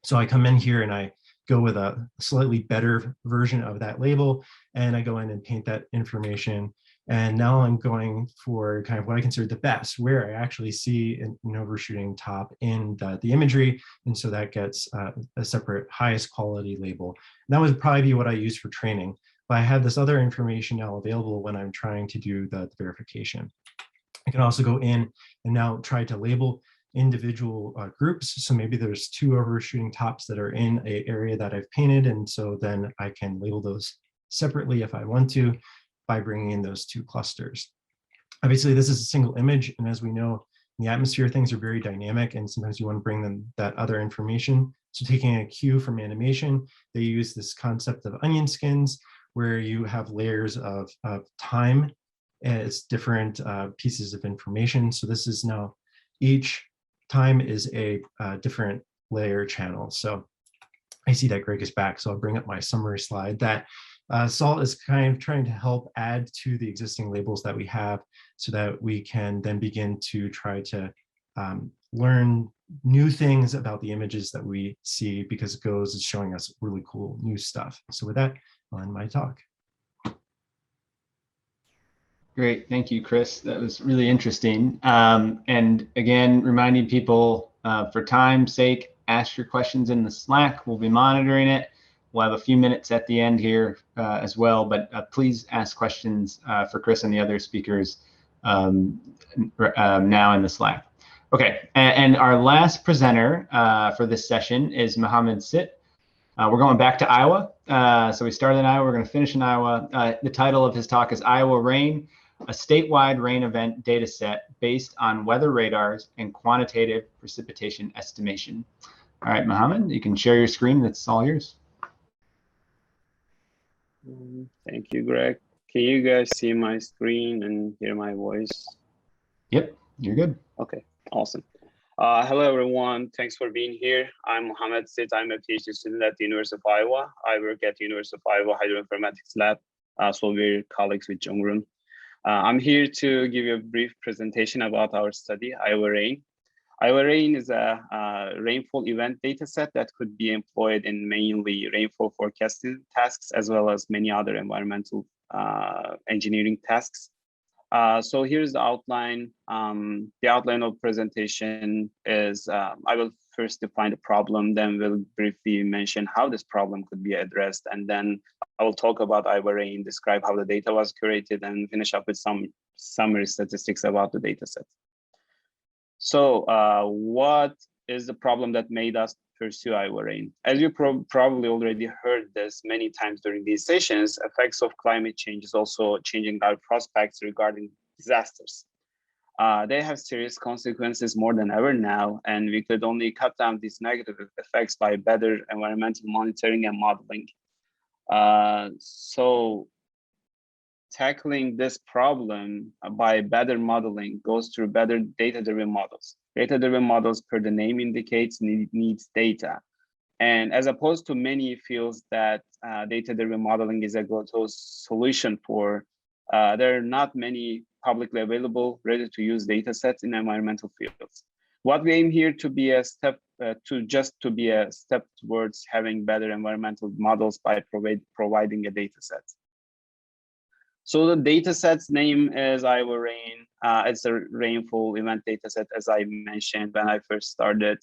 So I come in here and I go with a slightly better version of that label, and I go in and paint that information. And now I'm going for kind of what I consider the best, where I actually see an overshooting top in the imagery. And so that gets a separate highest quality label. And that would probably be what I use for training. But I have this other information now available when I'm trying to do the verification. I can also go in and now try to label individual groups. So maybe there's 2 overshooting tops that are in an area that I've painted. And so then I can label those separately if I want to, by bringing in those 2 clusters. Obviously, this is a single image, and as we know, in the atmosphere, things are very dynamic, and sometimes you want to bring them that other information. So taking a cue from animation, they use this concept of onion skins, where you have layers of time, and it's different pieces of information. So this is now, each time is a different layer channel. So I see that Greg is back, so I'll bring up my summary slide. That SALT is kind of trying to help add to the existing labels that we have so that we can then begin to try to learn new things about the images that we see, because GOES is showing us really cool new stuff. So with that, I'll end my talk. Great, thank you, Chris. That was really interesting. And again, reminding people for time's sake, ask your questions in the Slack. We'll be monitoring it. We'll have a few minutes at the end here as well, but please ask questions for Chris and the other speakers now in the Slack. Okay, and our last presenter for this session is Muhammed Sit. We're going back to Iowa. So we started in Iowa, we're going to finish in Iowa. The title of his talk is IowaRain, a statewide rain event data set based on weather radars and quantitative precipitation estimation. All right, Muhammed, you can share your screen. That's all yours. Thank you, Greg. Can you guys see my screen and hear my voice? Yep, you're good. Okay, awesome. Hello, everyone. Thanks for being here. I'm Muhammed Sit. I'm a PhD student at the University of Iowa. I work at the University of Iowa Hydroinformatics Lab, so we're colleagues with Zhongrun. I'm here to give you a brief presentation about our study, IowaRain. IowaRain is a rainfall event data set that could be employed in mainly rainfall forecasting tasks, as well as many other environmental engineering tasks. So here's the outline. The outline of presentation is, I will first define the problem, then we'll briefly mention how this problem could be addressed, and then I will talk about IowaRain, describe how the data was curated, and finish up with some summary statistics about the data set. So what is the problem that made us pursue IowaRain? As you probably already heard this many times during these sessions, effects of climate change is also changing our prospects regarding disasters. They have serious consequences more than ever now, and we could only cut down these negative effects by better environmental monitoring and modeling. So tackling this problem by better modeling goes through better data-driven models. Data-driven models, per the name indicates, needs data. And as opposed to many fields that data-driven modeling is a go-to solution for, there are not many publicly available, ready-to-use data sets in environmental fields. What we aim here to be a step, to be a step towards having better environmental models by providing a data set. So the dataset's name is IowaRain. It's a rainfall event dataset, as I mentioned when I first started.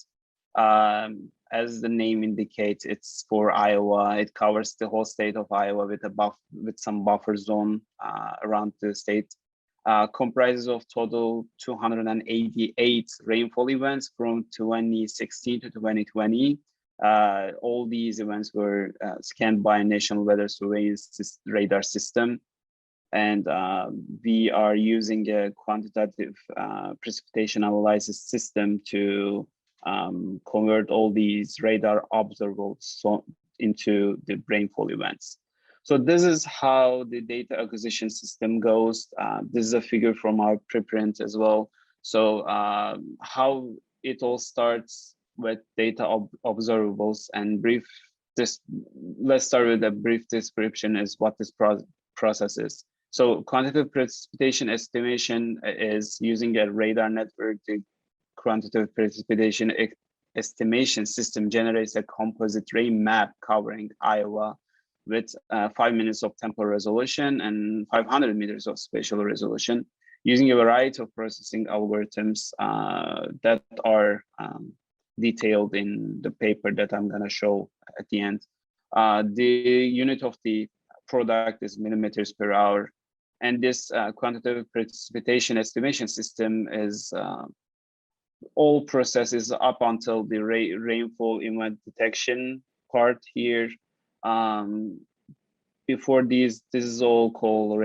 As the name indicates, it's for Iowa. It covers the whole state of Iowa with some buffer zone around the state. Comprises of total 288 rainfall events from 2016 to 2020. All these events were scanned by National Weather Surveillance Radar System. And we are using a quantitative precipitation analysis system to convert all these radar observables into the rainfall events. So this is how the data acquisition system goes. This is a figure from our preprint as well. So how it all starts with data observables and let's start with a brief description is what this process is. So quantitative precipitation estimation is using a radar network. The quantitative precipitation estimation system generates a composite rain map covering Iowa with 5 minutes of temporal resolution and 500 meters of spatial resolution using a variety of processing algorithms that are detailed in the paper that I'm going to show at the end. The unit of the product is millimeters per hour. And this quantitative precipitation estimation system is all processes up until the rainfall event detection part here. Before this is all called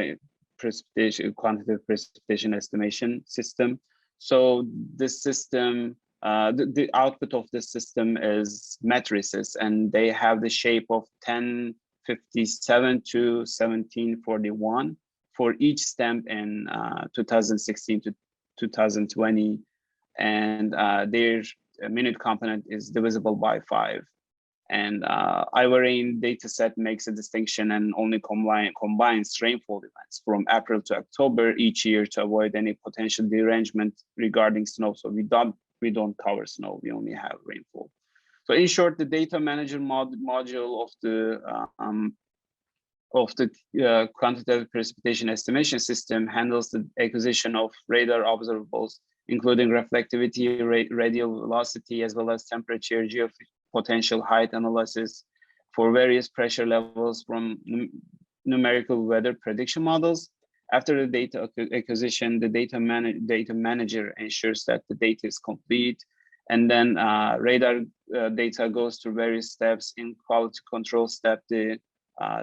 quantitative precipitation estimation system. So this system, the output of this system is matrices, and they have the shape of 1057 to 1741 for each stamp in 2016 to 2020, and their minute component is divisible by 5. And IowaRain dataset makes a distinction and only combines rainfall events from April to October each year to avoid any potential derangement regarding snow. So we don't cover snow, we only have rainfall. So in short, the data manager module of the quantitative precipitation estimation system handles the acquisition of radar observables, including reflectivity, radial velocity, as well as temperature, geopotential height analysis for various pressure levels from numerical weather prediction models. After the data acquisition, the data manager ensures that the data is complete, and then radar data goes through various steps. In quality control step, the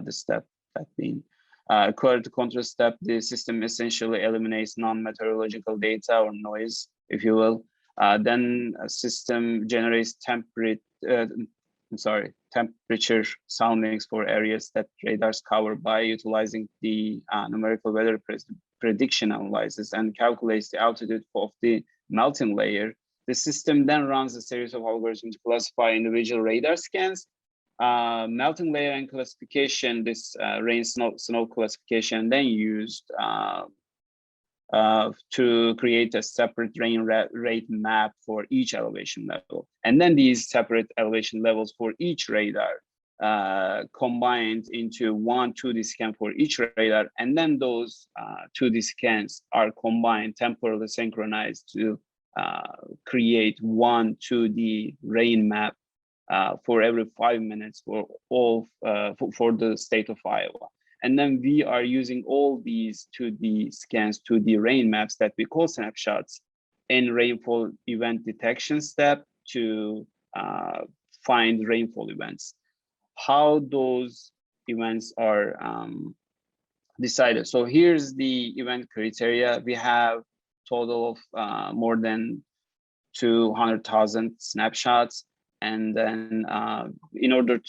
step that being quality control step, the system essentially eliminates non-meteorological data or noise, if you will. Then a system generates temperature soundings for areas that radars cover by utilizing the numerical weather prediction analysis and calculates the altitude of the melting layer. The system then runs a series of algorithms to classify individual radar scans, melting layer and classification, this rain snow classification, then used to create a separate rain rate map for each elevation level. And then these separate elevation levels for each radar combined into one 2D scan for each radar. And then those 2D scans are combined, temporally synchronized to create one 2D rain map for every 5 minutes for all for the state of Iowa. And then we are using all these 2D scans, 2D rain maps that we call snapshots in rainfall event detection step to find rainfall events. How those events are decided. So here's the event criteria. We have total of more than 200,000 snapshots. And then in order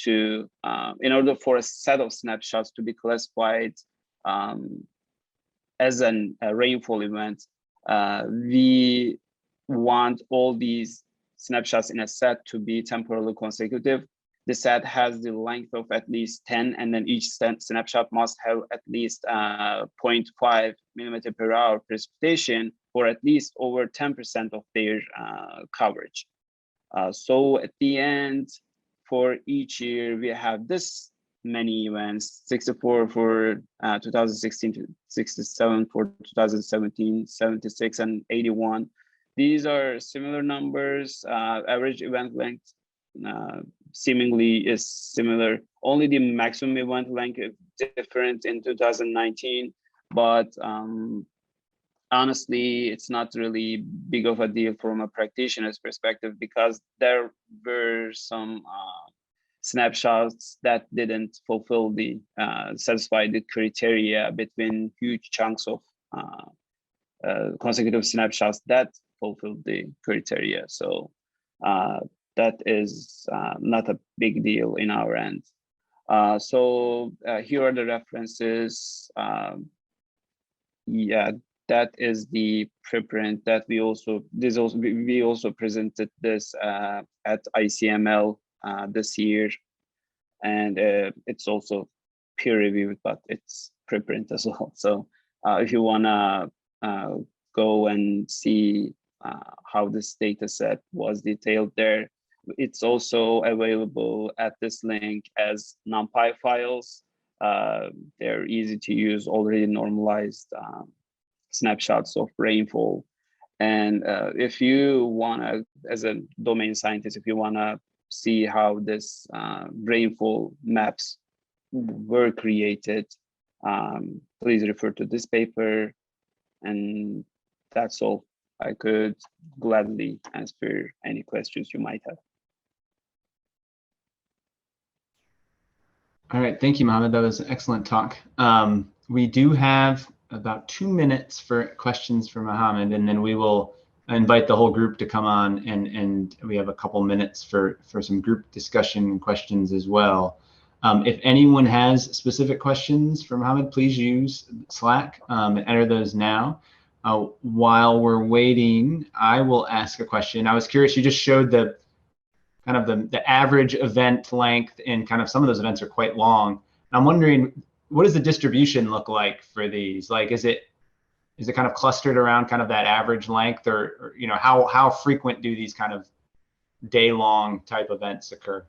for a set of snapshots to be classified as a rainfall event, we want all these snapshots in a set to be temporally consecutive. The set has the length of at least 10, and then each snapshot must have at least 0.5 millimeter per hour precipitation, or at least over 10% of their coverage. So at the end, for each year, we have this many events, 64 for 2016, to 67 for 2017, 76, and 81. These are similar numbers. Average event length seemingly is similar. Only the maximum event length is different in 2019, but honestly, it's not really big of a deal from a practitioner's perspective, because there were some snapshots that didn't fulfill the satisfy the criteria between huge chunks of consecutive snapshots that fulfilled the criteria. So that is not a big deal in our end. Here are the references. Yeah, that is the preprint that we also presented this at ICML this year, and it's also peer reviewed, but it's preprint as well. So if you wanna go and see how this data set was detailed there, it's also available at this link as NumPy files. They're easy to use, already normalized snapshots of rainfall. And if you wanna, as a domain scientist, if you wanna see how this rainfall maps were created, please refer to this paper. And that's all. I could gladly answer any questions you might have. All right, thank you, Muhammed. That was an excellent talk. We do have about 2 minutes for questions for Muhammed, and then we will invite the whole group to come on, and we have a couple minutes for some group discussion and questions as well. If anyone has specific questions for Muhammed, please use Slack and enter those now. While we're waiting, I will ask a question. I was curious, you just showed the kind of the average event length, and kind of some of those events are quite long. I'm wondering, what does the distribution look like for these? Like, is it kind of clustered around kind of that average length, or you know, how frequent do these kind of day-long type events occur?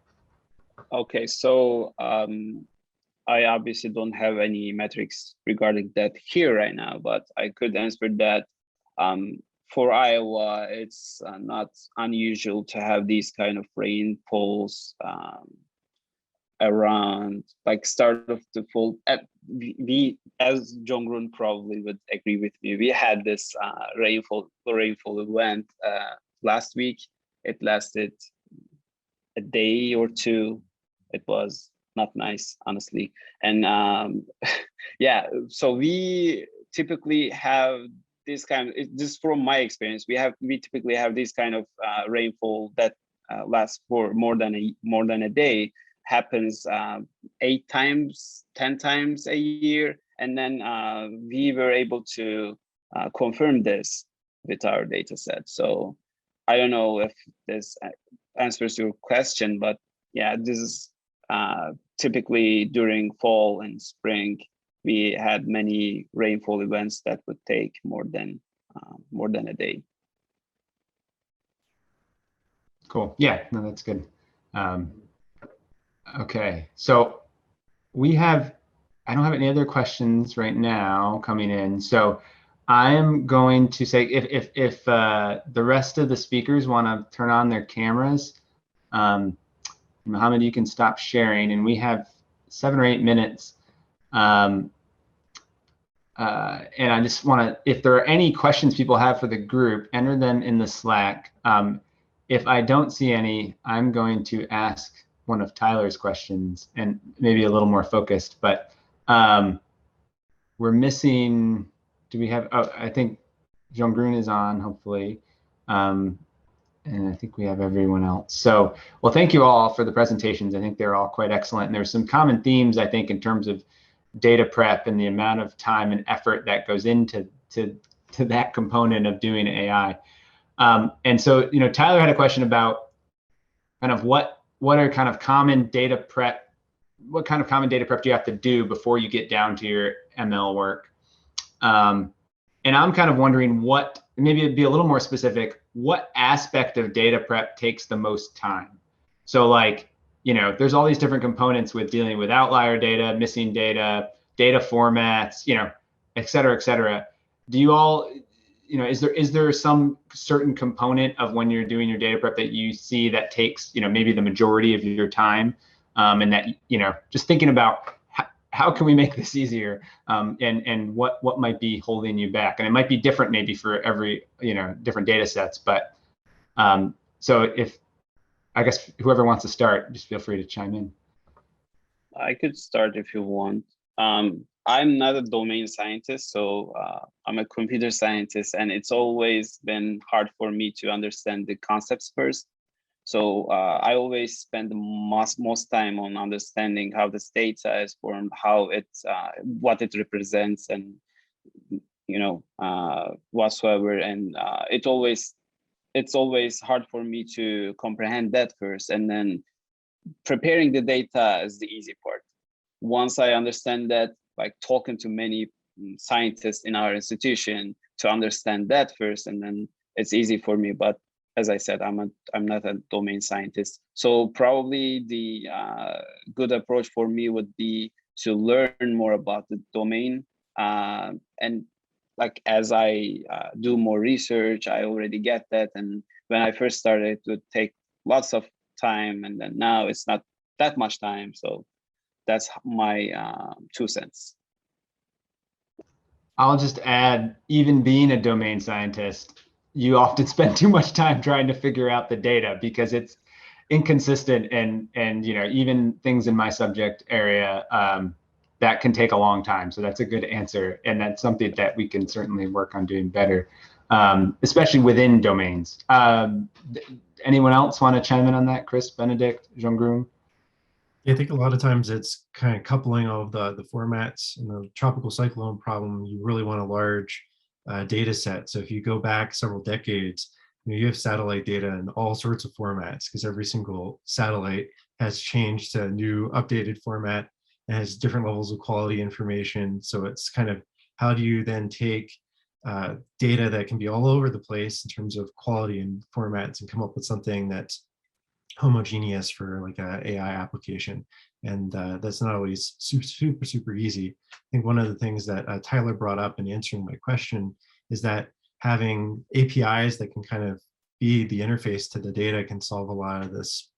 Okay, so I obviously don't have any metrics regarding that here right now, but I could answer that. For Iowa, it's not unusual to have these kind of rainfalls around like start of the fall. We, as Zhongrun probably would agree with me, we had this rainfall event last week. It lasted a day or two. It was not nice, honestly. And yeah, so we typically have this kind of, just from my experience, we typically have this kind of rainfall that lasts for more than a day, happens 8 times, 10 times a year. And then we were able to confirm this with our data set. So I don't know if this answers your question, but yeah, this is typically during fall and spring, we had many rainfall events that would take more than a day. Cool. Yeah, no, that's good. Okay, so I don't have any other questions right now coming in. So I am going to say, if the rest of the speakers want to turn on their cameras, Muhammed, you can stop sharing, and we have 7 or 8 minutes. And I just want to, if there are any questions people have for the group, enter them in the Slack. If I don't see any, I'm going to ask one of Tyler's questions, and maybe a little more focused, but we're missing, do we have, oh, I think Zhongrun is on, hopefully. And I think we have everyone else. So, well, thank you all for the presentations. I think they're all quite excellent. And there's some common themes, I think, in terms of data prep and the amount of time and effort that goes into that component of doing AI. And so, you know, Tyler had a question about kind of what are kind of common data prep, what kind of common data prep do you have to do before you get down to your ML work? And I'm kind of wondering what, maybe it'd be a little more specific, what aspect of data prep takes the most time? So like, you know, there's all these different components with dealing with outlier data, missing data, data formats, you know, et cetera, et cetera. Do you all, you know, is there some certain component of when you're doing your data prep that you see that takes, you know, maybe the majority of your time, and that, you know, just thinking about how can we make this easier, and what might be holding you back? And it might be different maybe for every, you know, different data sets, but so if, I guess whoever wants to start, just feel free to chime in. I could start if you want. I'm not a domain scientist, so I'm a computer scientist, and it's always been hard for me to understand the concepts first. So I always spend the most time on understanding how this data is formed, how it's what it represents, and whatsoever. And it's always hard for me to comprehend that first, and then preparing the data is the easy part. Once I understand that, like talking to many scientists in our institution to understand that first, and then it's easy for me. But as I said, I'm not a domain scientist. So probably the good approach for me would be to learn more about the domain. And like as I do more research, I already get that. And when I first started, it would take lots of time, and then now it's not that much time. So that's my 2 cents. I'll just add, even being a domain scientist, you often spend too much time trying to figure out the data because it's inconsistent, and even things in my subject area that can take a long time. So that's a good answer, and that's something that we can certainly work on doing better, especially within domains. Anyone else want to chime in on that? Chris, Benedikt, Zhongrun? Yeah, I think a lot of times it's kind of coupling all of the formats. In the tropical cyclone problem, you really want a large data set. So if you go back several decades, you have satellite data in all sorts of formats, because every single satellite has changed to a new updated format and has different levels of quality information. So it's kind of, how do you then take data that can be all over the place in terms of quality and formats and come up with something that's homogeneous for like a AI application? And that's not always super easy. I think one of the things that Tyler brought up in answering my question is that having APIs that can kind of be the interface to the data can solve a lot of this.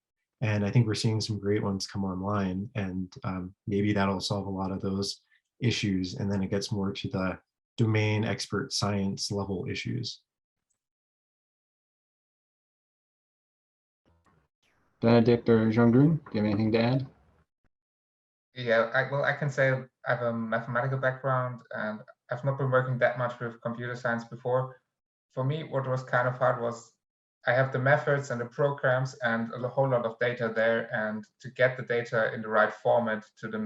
And I think we're seeing some great ones come online, and maybe that'll solve a lot of those issues. And then it gets more to the domain expert science level issues. Benedikt or Zhongrun, do you have anything to add? Yeah, I can say I have a mathematical background, and I've not been working that much with computer science before. For me, what was kind of hard was I have the methods and the programs and a whole lot of data there, and to get the data in the right format to the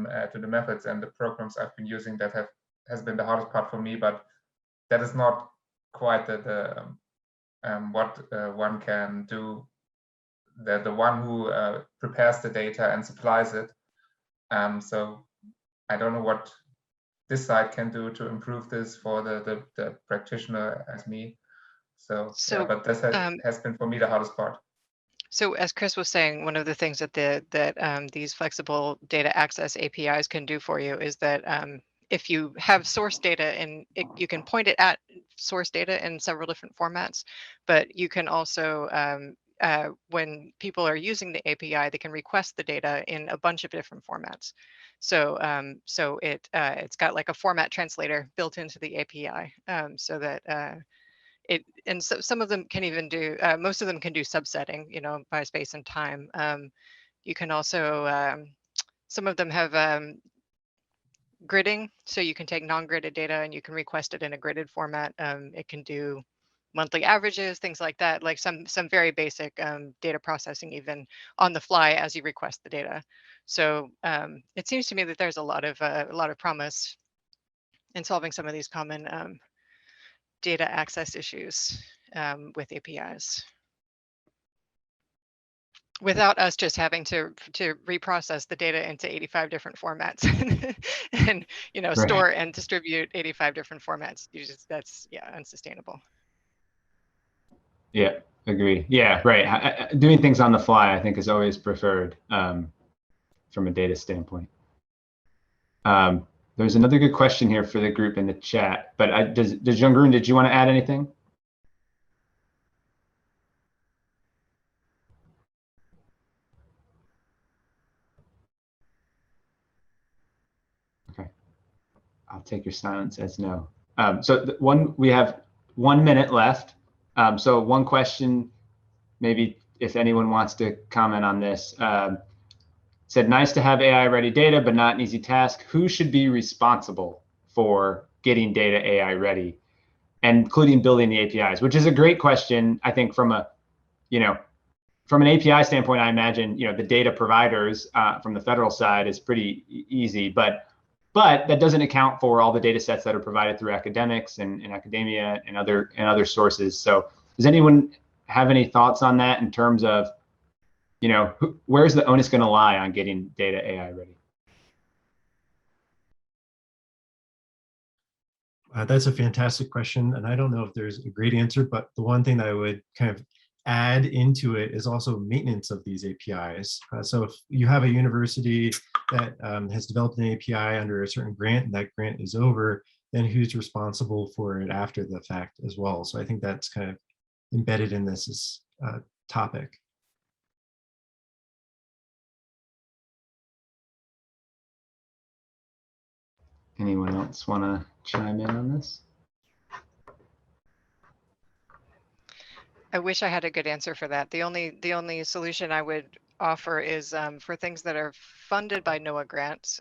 methods and the programs I've been using, that has been the hardest part for me. But that is not quite what one can do. The one who prepares the data and supplies it. So I don't know what this side can do to improve this for the practitioner as me. So yeah, but this has been for me the hardest part. So as Chris was saying, one of the things that these flexible data access APIs can do for you is that if you have source data and you can point it at source data in several different formats, but you can also when people are using the API, they can request the data in a bunch of different formats. So it's got like a format translator built into the API, so that some of them can even do, most of them can do subsetting, by space and time. You can also, some of them have gridding, so you can take non-gridded data and you can request it in a gridded format. It can do monthly averages, things like that, like some very basic data processing even on the fly as you request the data. So it seems to me that there's a lot of promise in solving some of these common data access issues with APIs, without us just having to reprocess the data into 85 different formats and right. Store and distribute 85 different formats. That's unsustainable. Yeah, agree. Yeah, right. Doing things on the fly, I think, is always preferred from a data standpoint. There's another good question here for the group in the chat, but does Zhongrun, did you want to add anything? Okay, I'll take your silence as no. So we have 1 minute left. So one question, maybe if anyone wants to comment on this, said, nice to have AI ready data, but not an easy task. Who should be responsible for getting data AI ready, including building the APIs? Which is a great question, I think, from a, from an API standpoint, I imagine the data providers from the federal side is pretty easy, but that doesn't account for all the data sets that are provided through academics and academia and other sources. So does anyone have any thoughts on that in terms of, where's the onus going to lie on getting data AI ready? That's a fantastic question, and I don't know if there's a great answer, but the one thing that I would kind of add into it is also maintenance of these APIs. So if you have a university that has developed an API under a certain grant and that grant is over, then who's responsible for it after the fact as well? So I think that's kind of embedded in this topic. Anyone else want to chime in on this? I wish I had a good answer for that. The only solution I would offer is for things that are funded by NOAA grants.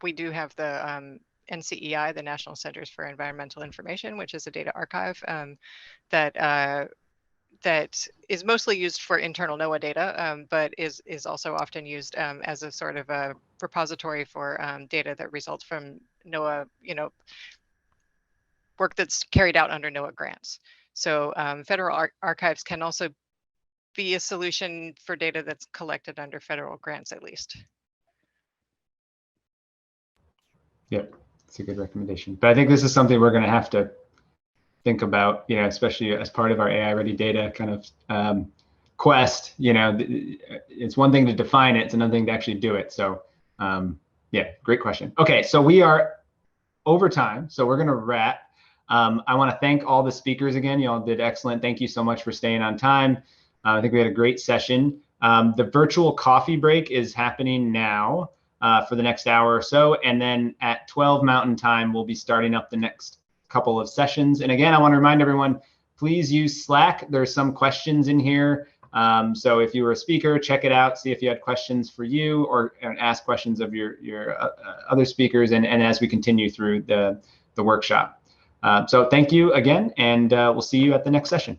We do have the NCEI, the National Centers for Environmental Information, which is a data archive that is mostly used for internal NOAA data, but is also often used as a sort of a repository for data that results from NOAA, work that's carried out under NOAA grants. So federal archives can also be a solution for data that's collected under federal grants, at least. Yep, it's a good recommendation. But I think this is something we're going to have to think about, especially as part of our AI ready data kind of quest. It's one thing to define it, it's another thing to actually do it. So yeah, great question. Okay, so we are over time, so we're going to wrap. I want to thank all the speakers again. You all did excellent. Thank you so much for staying on time. I think we had a great session. The virtual coffee break is happening now for the next hour or so. And then at 12 Mountain Time, we'll be starting up the next couple of sessions. And again, I want to remind everyone, please use Slack. There's some questions in here. So if you were a speaker, check it out, see if you had questions for you or ask questions of your other speakers and as we continue through the workshop. So thank you again, and we'll see you at the next session.